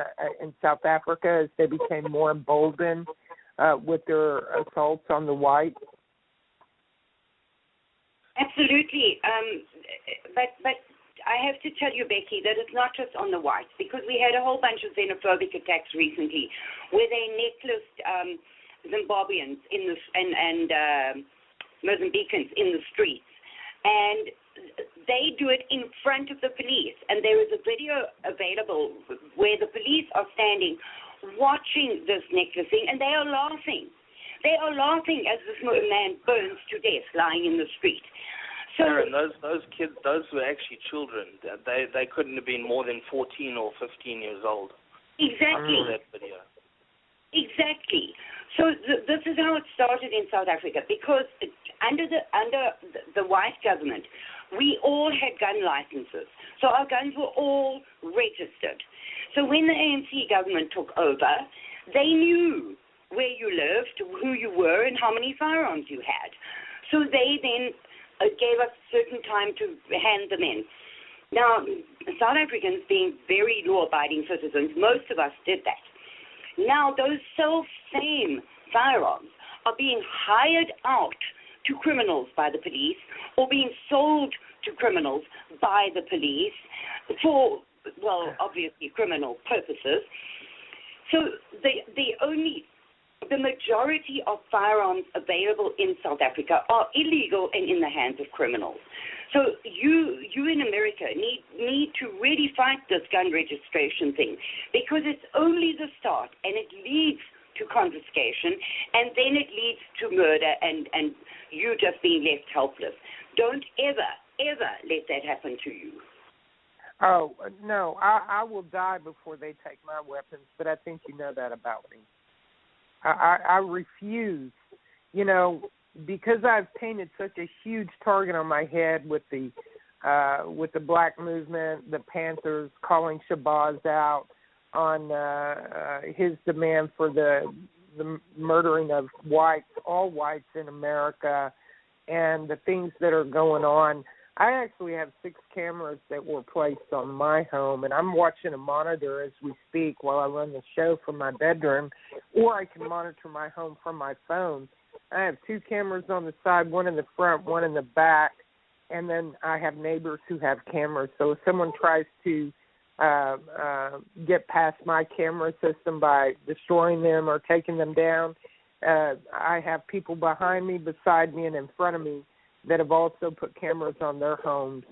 South Africa as they became more emboldened with their assaults on the whites? Absolutely. But I have to tell you, Becky, that it's not just on the whites, because we had a whole bunch of xenophobic attacks recently where they necklaced Zimbabweans and Mozambicans in the streets. And they do it in front of the police. And there is a video available where the police are standing watching this necklacing, and they are laughing. They are laughing as this man burns to death lying in the street. So, Karen, those kids, those were actually children. They couldn't have been more than 14 or 15 years old. Exactly. I saw that video. Exactly. So this is how it started in South Africa, because under the white government, we all had gun licenses. So our guns were all registered. So when the ANC government took over, they knew where you lived, who you were, and how many firearms you had. So they then gave us a certain time to hand them in. Now, South Africans, being very law-abiding citizens, most of us did that. Now, those self-same firearms are being hired out to criminals by the police, or being sold to criminals by the police for obviously criminal purposes. So the majority of firearms available in South Africa are illegal and in the hands of criminals. So you in America need to really fight this gun registration thing, because it's only the start, and it leads to confiscation, and then it leads to murder and you just being left helpless. Don't ever let that happen to you. Oh, no, I will die before they take my weapons, but I think you know that about me. I refuse, because I've painted such a huge target on my head with the Black movement, the Panthers calling Shabazz out on his demand for the murdering of all whites in America, and the things that are going on. I actually have 6 cameras that were placed on my home, and I'm watching a monitor as we speak while I run the show from my bedroom, or I can monitor my home from my phone. I have 2 cameras on the side, one in the front, one in the back, and then I have neighbors who have cameras. So if someone tries to get past my camera system by destroying them or taking them down, I have people behind me, beside me, and in front of me that have also put cameras on their homes.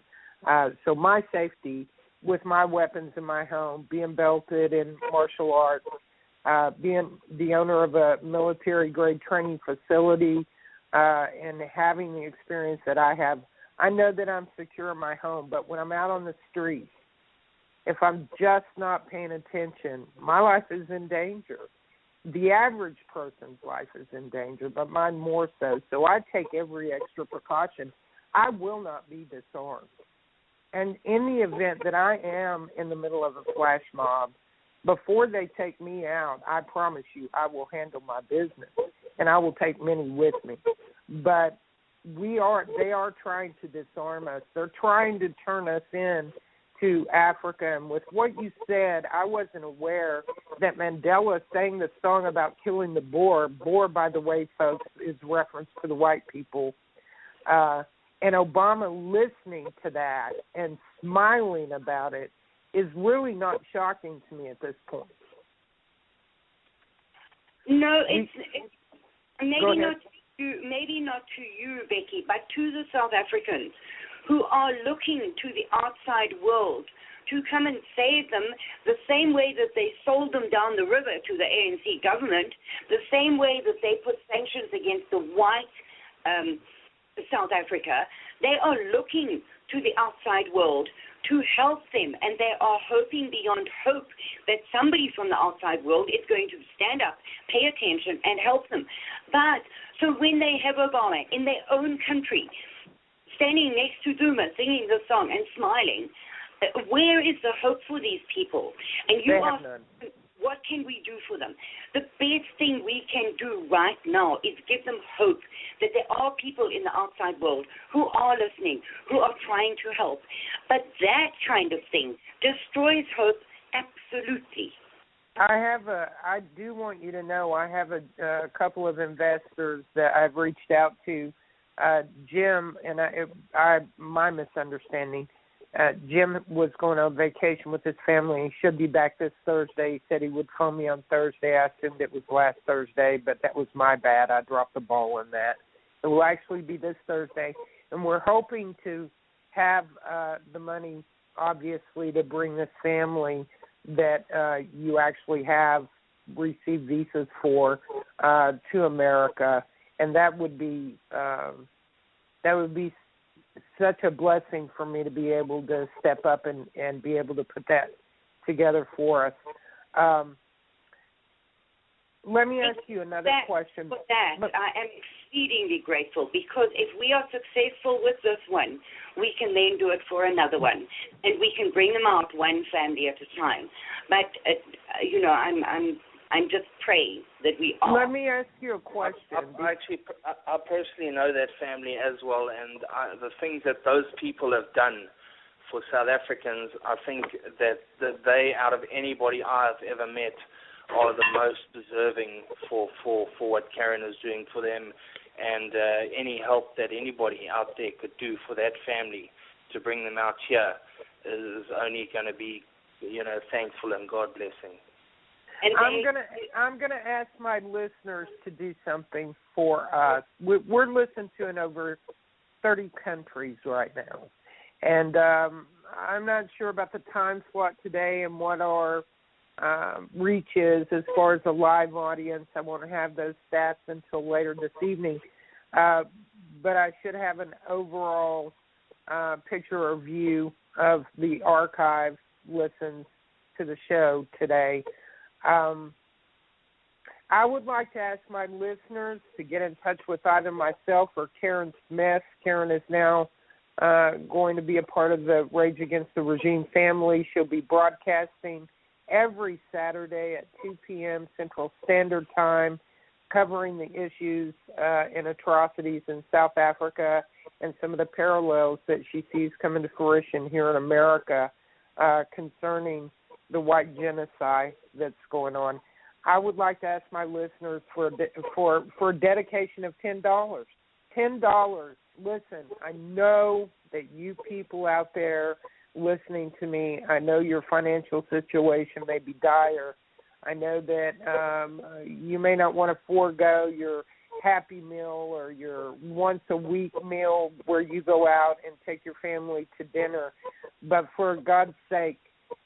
So my safety with my weapons in my home, being belted in martial arts, being the owner of a military-grade training facility, and having the experience that I have, I know that I'm secure in my home. But when I'm out on the street, if I'm just not paying attention, my life is in danger. The average person's life is in danger, but mine more so. So I take every extra precaution. I will not be disarmed. And in the event that I am in the middle of a flash mob, before they take me out, I promise you I will handle my business, and I will take many with me. But they are trying to disarm us. They're trying to turn us in to Africa. And with what you said, I wasn't aware that Mandela sang the song about killing the Boer. Boer, by the way, folks, is reference to the white people. And Obama listening to that and smiling about it is really not shocking to me at this point. No, it's maybe not to you, Becky, but to the South Africans who are looking to the outside world to come and save them, the same way that they sold them down the river to the ANC government, the same way that they put sanctions against the white South Africa. They are looking to the outside world to help them, and they are hoping beyond hope that somebody from the outside world is going to stand up, pay attention, and help them. But so when they have Obama in their own country, standing next to Zuma, singing the song and smiling, where is the hope for these people? And you ask, what can we do for them? The best thing we can do right now is give them hope that there are people in the outside world who are listening, who are trying to help. But that kind of thing destroys hope absolutely. I do want you to know I have a couple of investors that I've reached out to. Jim, and my misunderstanding, Jim was going on vacation with his family. He should be back this Thursday. He said he would phone me on Thursday. I assumed it was last Thursday, but that was my bad. I dropped the ball on that. It will actually be this Thursday, and we're hoping to have the money, obviously, to bring this family that you actually have received visas for to America. And that would be such a blessing for me to be able to step up and be able to put that together for us. Let me ask you another question. For that, I am exceedingly grateful, because if we are successful with this one, we can then do it for another one, and we can bring them out one family at a time. But I'm just praying that we are. Let me ask you a question. I personally know that family as well, and the things that those people have done for South Africans, I think that they, out of anybody I've ever met, are the most deserving for what Kerin is doing for them, and any help that anybody out there could do for that family to bring them out here is only going to be thankful and God blessing. And I'm gonna ask my listeners to do something for us. We're listened to in over 30 countries right now, and I'm not sure about the time slot today and what our reach is as far as the live audience. I won't have those stats until later this evening, but I should have an overall picture or view of the archive listens to the show today. I would like to ask my listeners to get in touch with either myself or Kerin Smith. Kerin is now going to be a part of the Rage Against the Regime family. She'll be broadcasting every Saturday at 2 p.m. Central Standard Time, covering the issues and atrocities in South Africa and some of the parallels that she sees coming to fruition here in America concerning the white genocide that's going on. I would like to ask my listeners for a dedication of $10. $10. Listen, I know that you people out there listening to me, I know your financial situation may be dire. I know that you may not want to forego your Happy Meal or your once-a-week meal where you go out and take your family to dinner. But for God's sake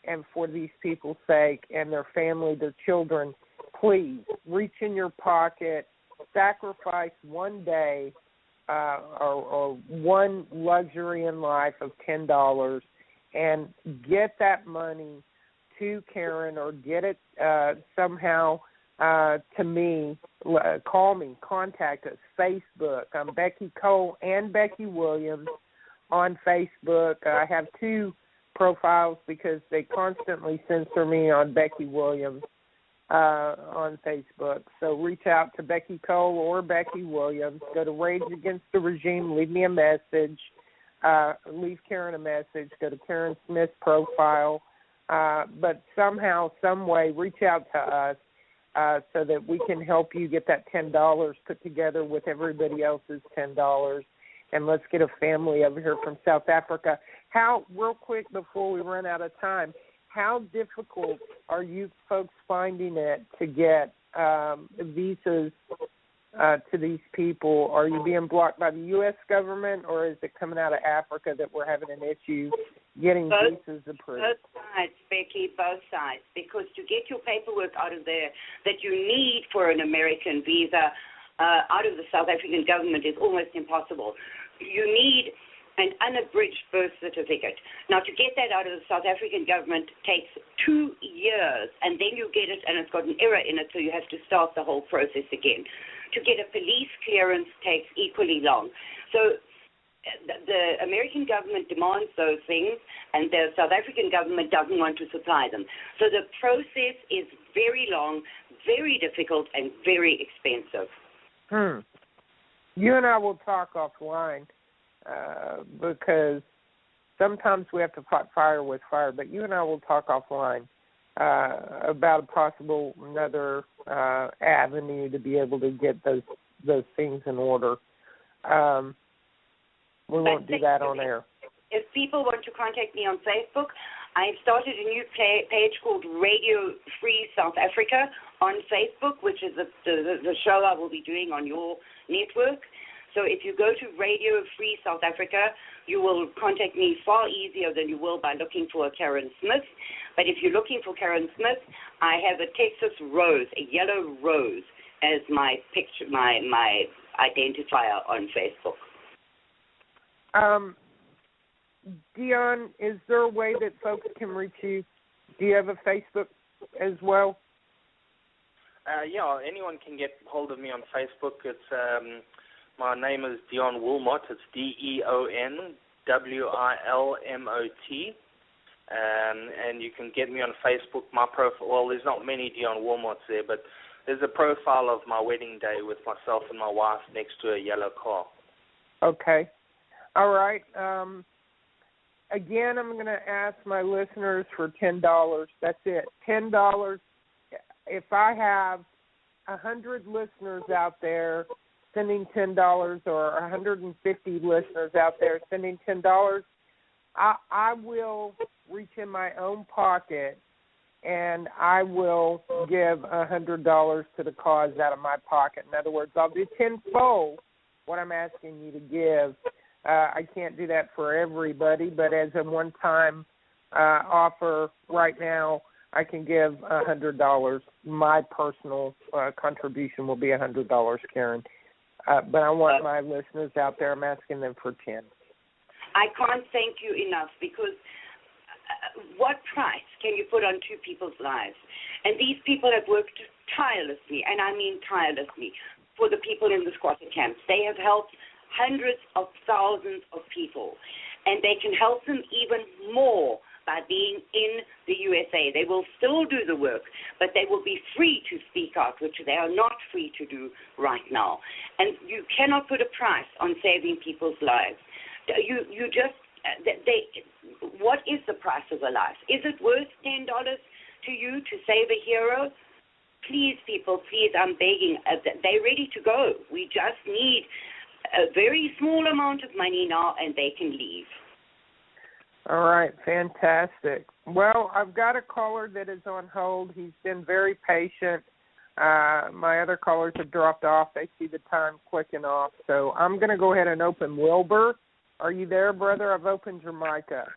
and for these people's sake and their family, their children, please reach in your pocket, sacrifice one day or one luxury in life of $10 and get that money to Kerin or get it somehow to me. Call me, contact us, Facebook. I'm Becky Cole and Becky Williams on Facebook. I have two profiles because they constantly censor me on Becky Williams on Facebook. So reach out to Becky Cole or Becky Williams. Go to Rage Against the Regime. Leave me a message. Leave Kerin a message. Go to Kerin Smith's profile. But somehow, some way, reach out to us so that we can help you get that $10 put together with everybody else's $10. And let's get a family over here from South Africa. Real quick before we run out of time, how difficult are you folks finding it to get visas to these people? Are you being blocked by the U.S. government, or is it coming out of Africa that we're having an issue getting visas approved? Both sides, Becky, both sides. Because to get your paperwork out of there that you need for an American visa out of the South African government is almost impossible. You need an unabridged birth certificate. Now, to get that out of the South African government takes 2 years, and then you get it, and it's got an error in it, so you have to start the whole process again. To get a police clearance takes equally long. So the American government demands those things, and the South African government doesn't want to supply them. So the process is very long, very difficult, and very expensive. You and I will talk offline because sometimes we have to fight fire with fire, but you and I will talk offline about a possible another avenue to be able to get those things in order. We won't do that on air. If people want to contact me on Facebook, I've started a new page called Radio Free South Africa on Facebook, which is the show I will be doing on your network. So if you go to Radio Free South Africa, you will contact me far easier than you will by looking for a Kerin Smith. But if you're looking for Kerin Smith, I have a Texas rose, a yellow rose, as my picture, my identifier on Facebook. Dion, is there a way that folks can reach you? Do you have a Facebook as well? Yeah, anyone can get hold of me on Facebook. It's my name is Dion Wilmot. It's DeonWilmot, and you can get me on Facebook. My profile. Well, there's not many Dion Wilmots there, but there's a profile of my wedding day with myself and my wife next to a yellow car. Okay. All right. Again, I'm going to ask my listeners for $10. That's it. $10. If I have 100 listeners out there sending $10 or 150 listeners out there sending $10, I will reach in my own pocket and I will give $100 to the cause out of my pocket. In other words, I'll do tenfold what I'm asking you to give. I can't do that for everybody, but as a one-time offer right now, I can give $100. My personal contribution will be $100, Kerin. But I want my listeners out there, I'm asking them for 10. I can't thank you enough because what price can you put on two people's lives? And these people have worked tirelessly, and I mean tirelessly, for the people in the squatter camps. They have helped hundreds of thousands of people, and they can help them even more by being in the USA. They will still do the work, but they will be free to speak out, which they are not free to do right now. And you cannot put a price on saving people's lives. What is the price of a life? Is it worth $10 to you to save a hero? Please, people, please, I'm begging. They're ready to go. We just need a very small amount of money now, and they can leave. All right, fantastic. Well, I've got a caller that is on hold. He's been very patient. My other callers have dropped off. They see the time clicking off. So I'm going to go ahead and open Wilbur. Are you there, brother? I've opened your mic up.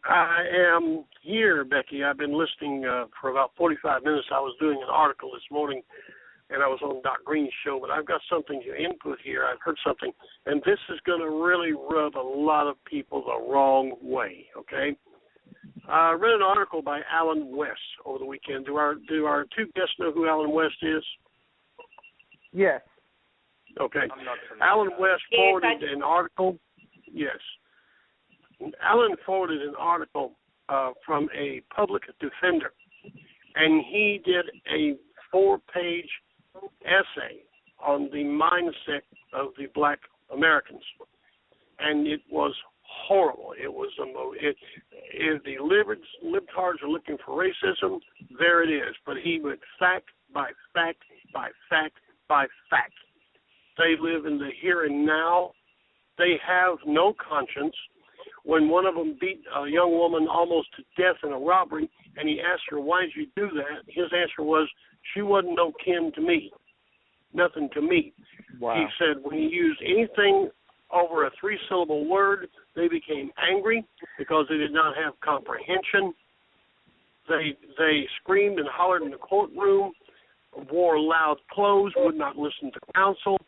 I am here, Becky. I've been listening for about 45 minutes. I was doing an article this morning, and I was on Doc Green's show, but I've got something to input here. I've heard something, and this is going to really rub a lot of people the wrong way, okay? I read an article by Alan West over the weekend. Do our two guests know who Alan West is? Yes. Okay. Alan West forwarded an article. Yes. Alan forwarded an article from a public defender, and he did a 4-page essay on the mindset of the black Americans, and it was horrible. It was if the libtards are looking for racism, there it is. But he went fact by fact by fact by fact. They live in the here and now. They have no conscience. When one of them beat a young woman almost to death in a robbery, and he asked her, why did you do that? His answer was, she wasn't no kin to me, nothing to me. Wow. He said when he used anything over a 3-syllable word, they became angry because they did not have comprehension. They screamed and hollered in the courtroom, wore loud clothes, would not listen to counsel,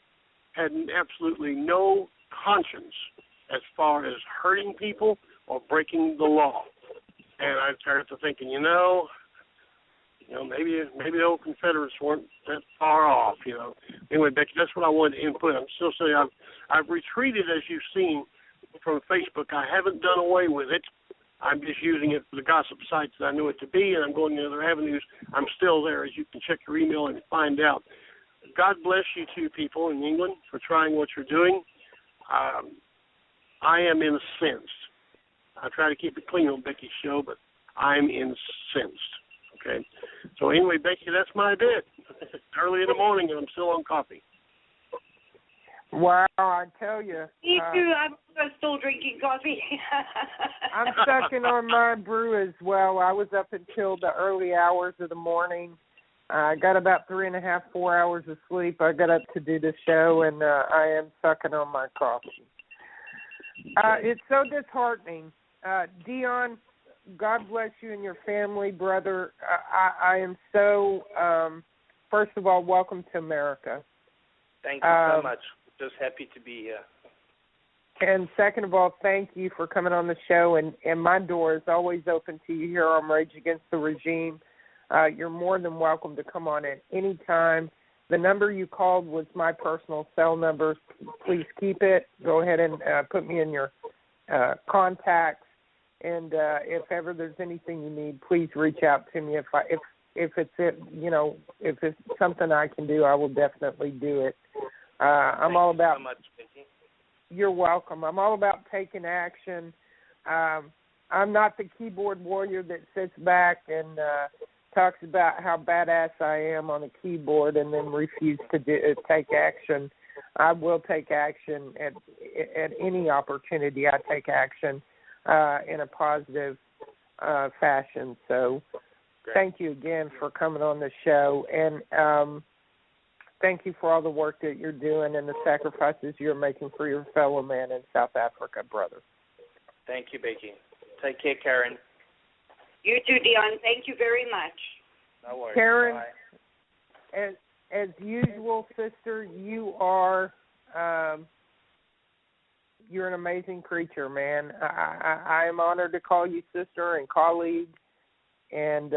had absolutely no conscience as far as hurting people or breaking the law. And I started to thinking, maybe the old Confederates weren't that far off, Anyway, Becky, that's what I wanted to input. I'm still saying I've retreated, as you've seen, from Facebook. I haven't done away with it. I'm just using it for the gossip sites that I know it to be, and I'm going to other avenues. I'm still there, as you can check your email and find out. God bless you two people in England for trying what you're doing. I am incensed. I try to keep it clean on Becky's show, but I'm incensed. Okay? So anyway, Becky, that's my bit. It's early in the morning, and I'm still on coffee. Wow, I tell you. Me too. I'm still drinking coffee. I'm sucking on my brew as well. I was up until the early hours of the morning. I got about 3.5, 4 hours of sleep. I got up to do the show, and I am sucking on my coffee. It's so disheartening. Dion, God bless you and your family, brother. I am so, first of all, welcome to America. Thank you so much. Just happy to be here. And second of all, thank you for coming on the show, and my door is always open to you here on Rage Against the Regime. You're more than welcome to come on at any time. The number you called was my personal cell number. Please keep it. Go ahead and put me in your contacts. And if ever there's anything you need, please reach out to me. If it's something I can do, I will definitely do it. I'm all about. Thank you so much, Vicky. You're welcome. I'm all about taking action. I'm not the keyboard warrior that sits back and talks about how badass I am on a keyboard and then refuse to take action. I will take action at any opportunity. I take action. in a positive fashion. So thank you again for coming on the show, and thank you for all the work that you're doing and the sacrifices you're making for your fellow man in South Africa, brother. Thank you, Becky. Take care, Kerin. You too, Dion. Thank you very much. No worries. Kerin, as usual, sister, you are you're an amazing creature, man. I am honored to call you sister and colleague, and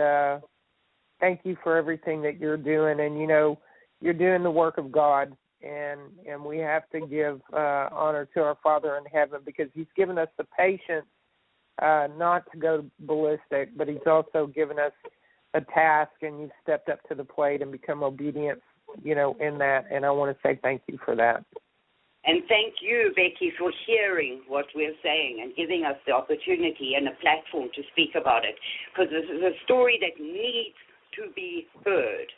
thank you for everything that you're doing. And, you know, you're doing the work of God, and we have to give honor to our Father in heaven, because he's given us the patience not to go ballistic, but he's also given us a task, and you've stepped up to the plate and become obedient, you know, in that, and I want to say thank you for that. And thank you, Becky, for hearing what we're saying and giving us the opportunity and a platform to speak about it, because this is a story that needs to be heard.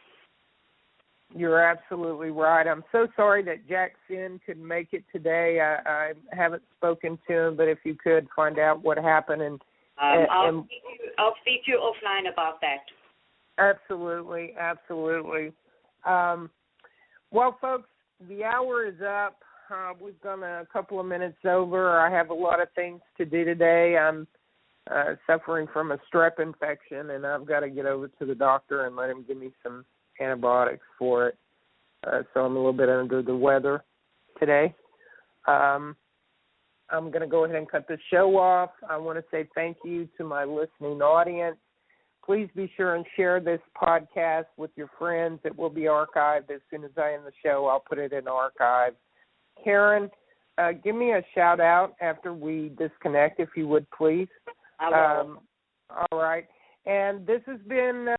You're absolutely right. I'm so sorry that Jack Sen couldn't make it today. I haven't spoken to him, but if you could find out what happened. I'll speak to you offline about that. Absolutely, absolutely. Well, folks, the hour is up. We've gone a couple of minutes over. I have a lot of things to do today. I'm suffering from a strep infection, and I've got to get over to the doctor and let him give me some antibiotics for it. So I'm a little bit under the weather today. I'm going to go ahead and cut the show off. I want to say thank you to my listening audience. Please be sure and share this podcast with your friends. It will be archived. As soon as I end the show, I'll put it in archive. Kerin, give me a shout-out after we disconnect, if you would, please. All right. And this has been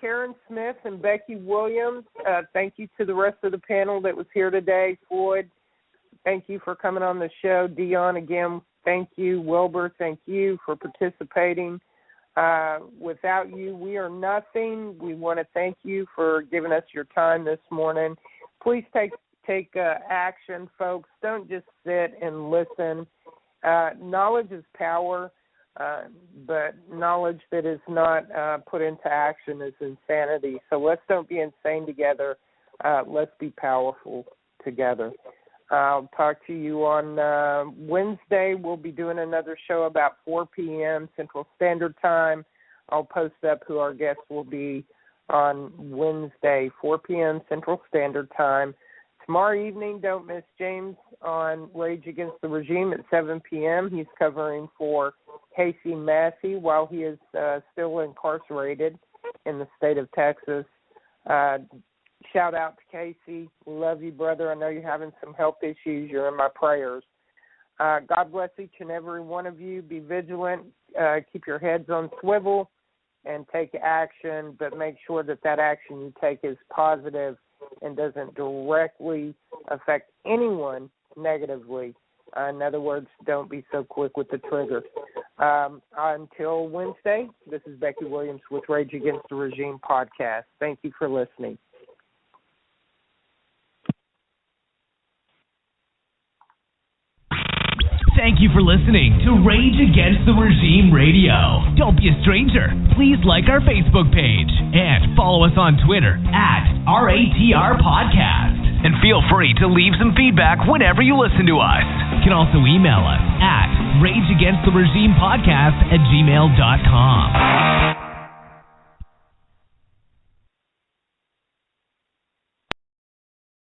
Kerin Smith and Becky Williams. Thank you to the rest of the panel that was here today. Floyd, thank you for coming on the show. Dion, again, thank you. Wilbur, thank you for participating. Without you, we are nothing. We want to thank you for giving us your time this morning. Please take action, folks. Don't just sit and listen. Knowledge is power. But knowledge that is not put into action is insanity. So let's don't be insane together. Let's be powerful together. I'll talk to you on Wednesday. We'll be doing another show about 4 p.m. Central Standard Time. I'll post up who our guests will be on Wednesday, 4 p.m. Central Standard Time. Tomorrow evening, don't miss James on Rage Against the Regime at 7 p.m. He's covering for Casey Massey while he is still incarcerated in the state of Texas. Shout out to Casey. Love you, brother. I know you're having some health issues. You're in my prayers. God bless each and every one of you. Be vigilant. Keep your heads on swivel and take action, but make sure that action you take is positive and doesn't directly affect anyone negatively. In other words, don't be so quick with the trigger. Until Wednesday, this is Becky Williams with Rage Against the Regime podcast. Thank you for listening. Thank you for listening to Rage Against the Regime Radio. Don't be a stranger. Please like our Facebook page and follow us on Twitter at RATR Podcast. And feel free to leave some feedback whenever you listen to us. You can also email us at rageagainsttheregimepodcast@gmail.com.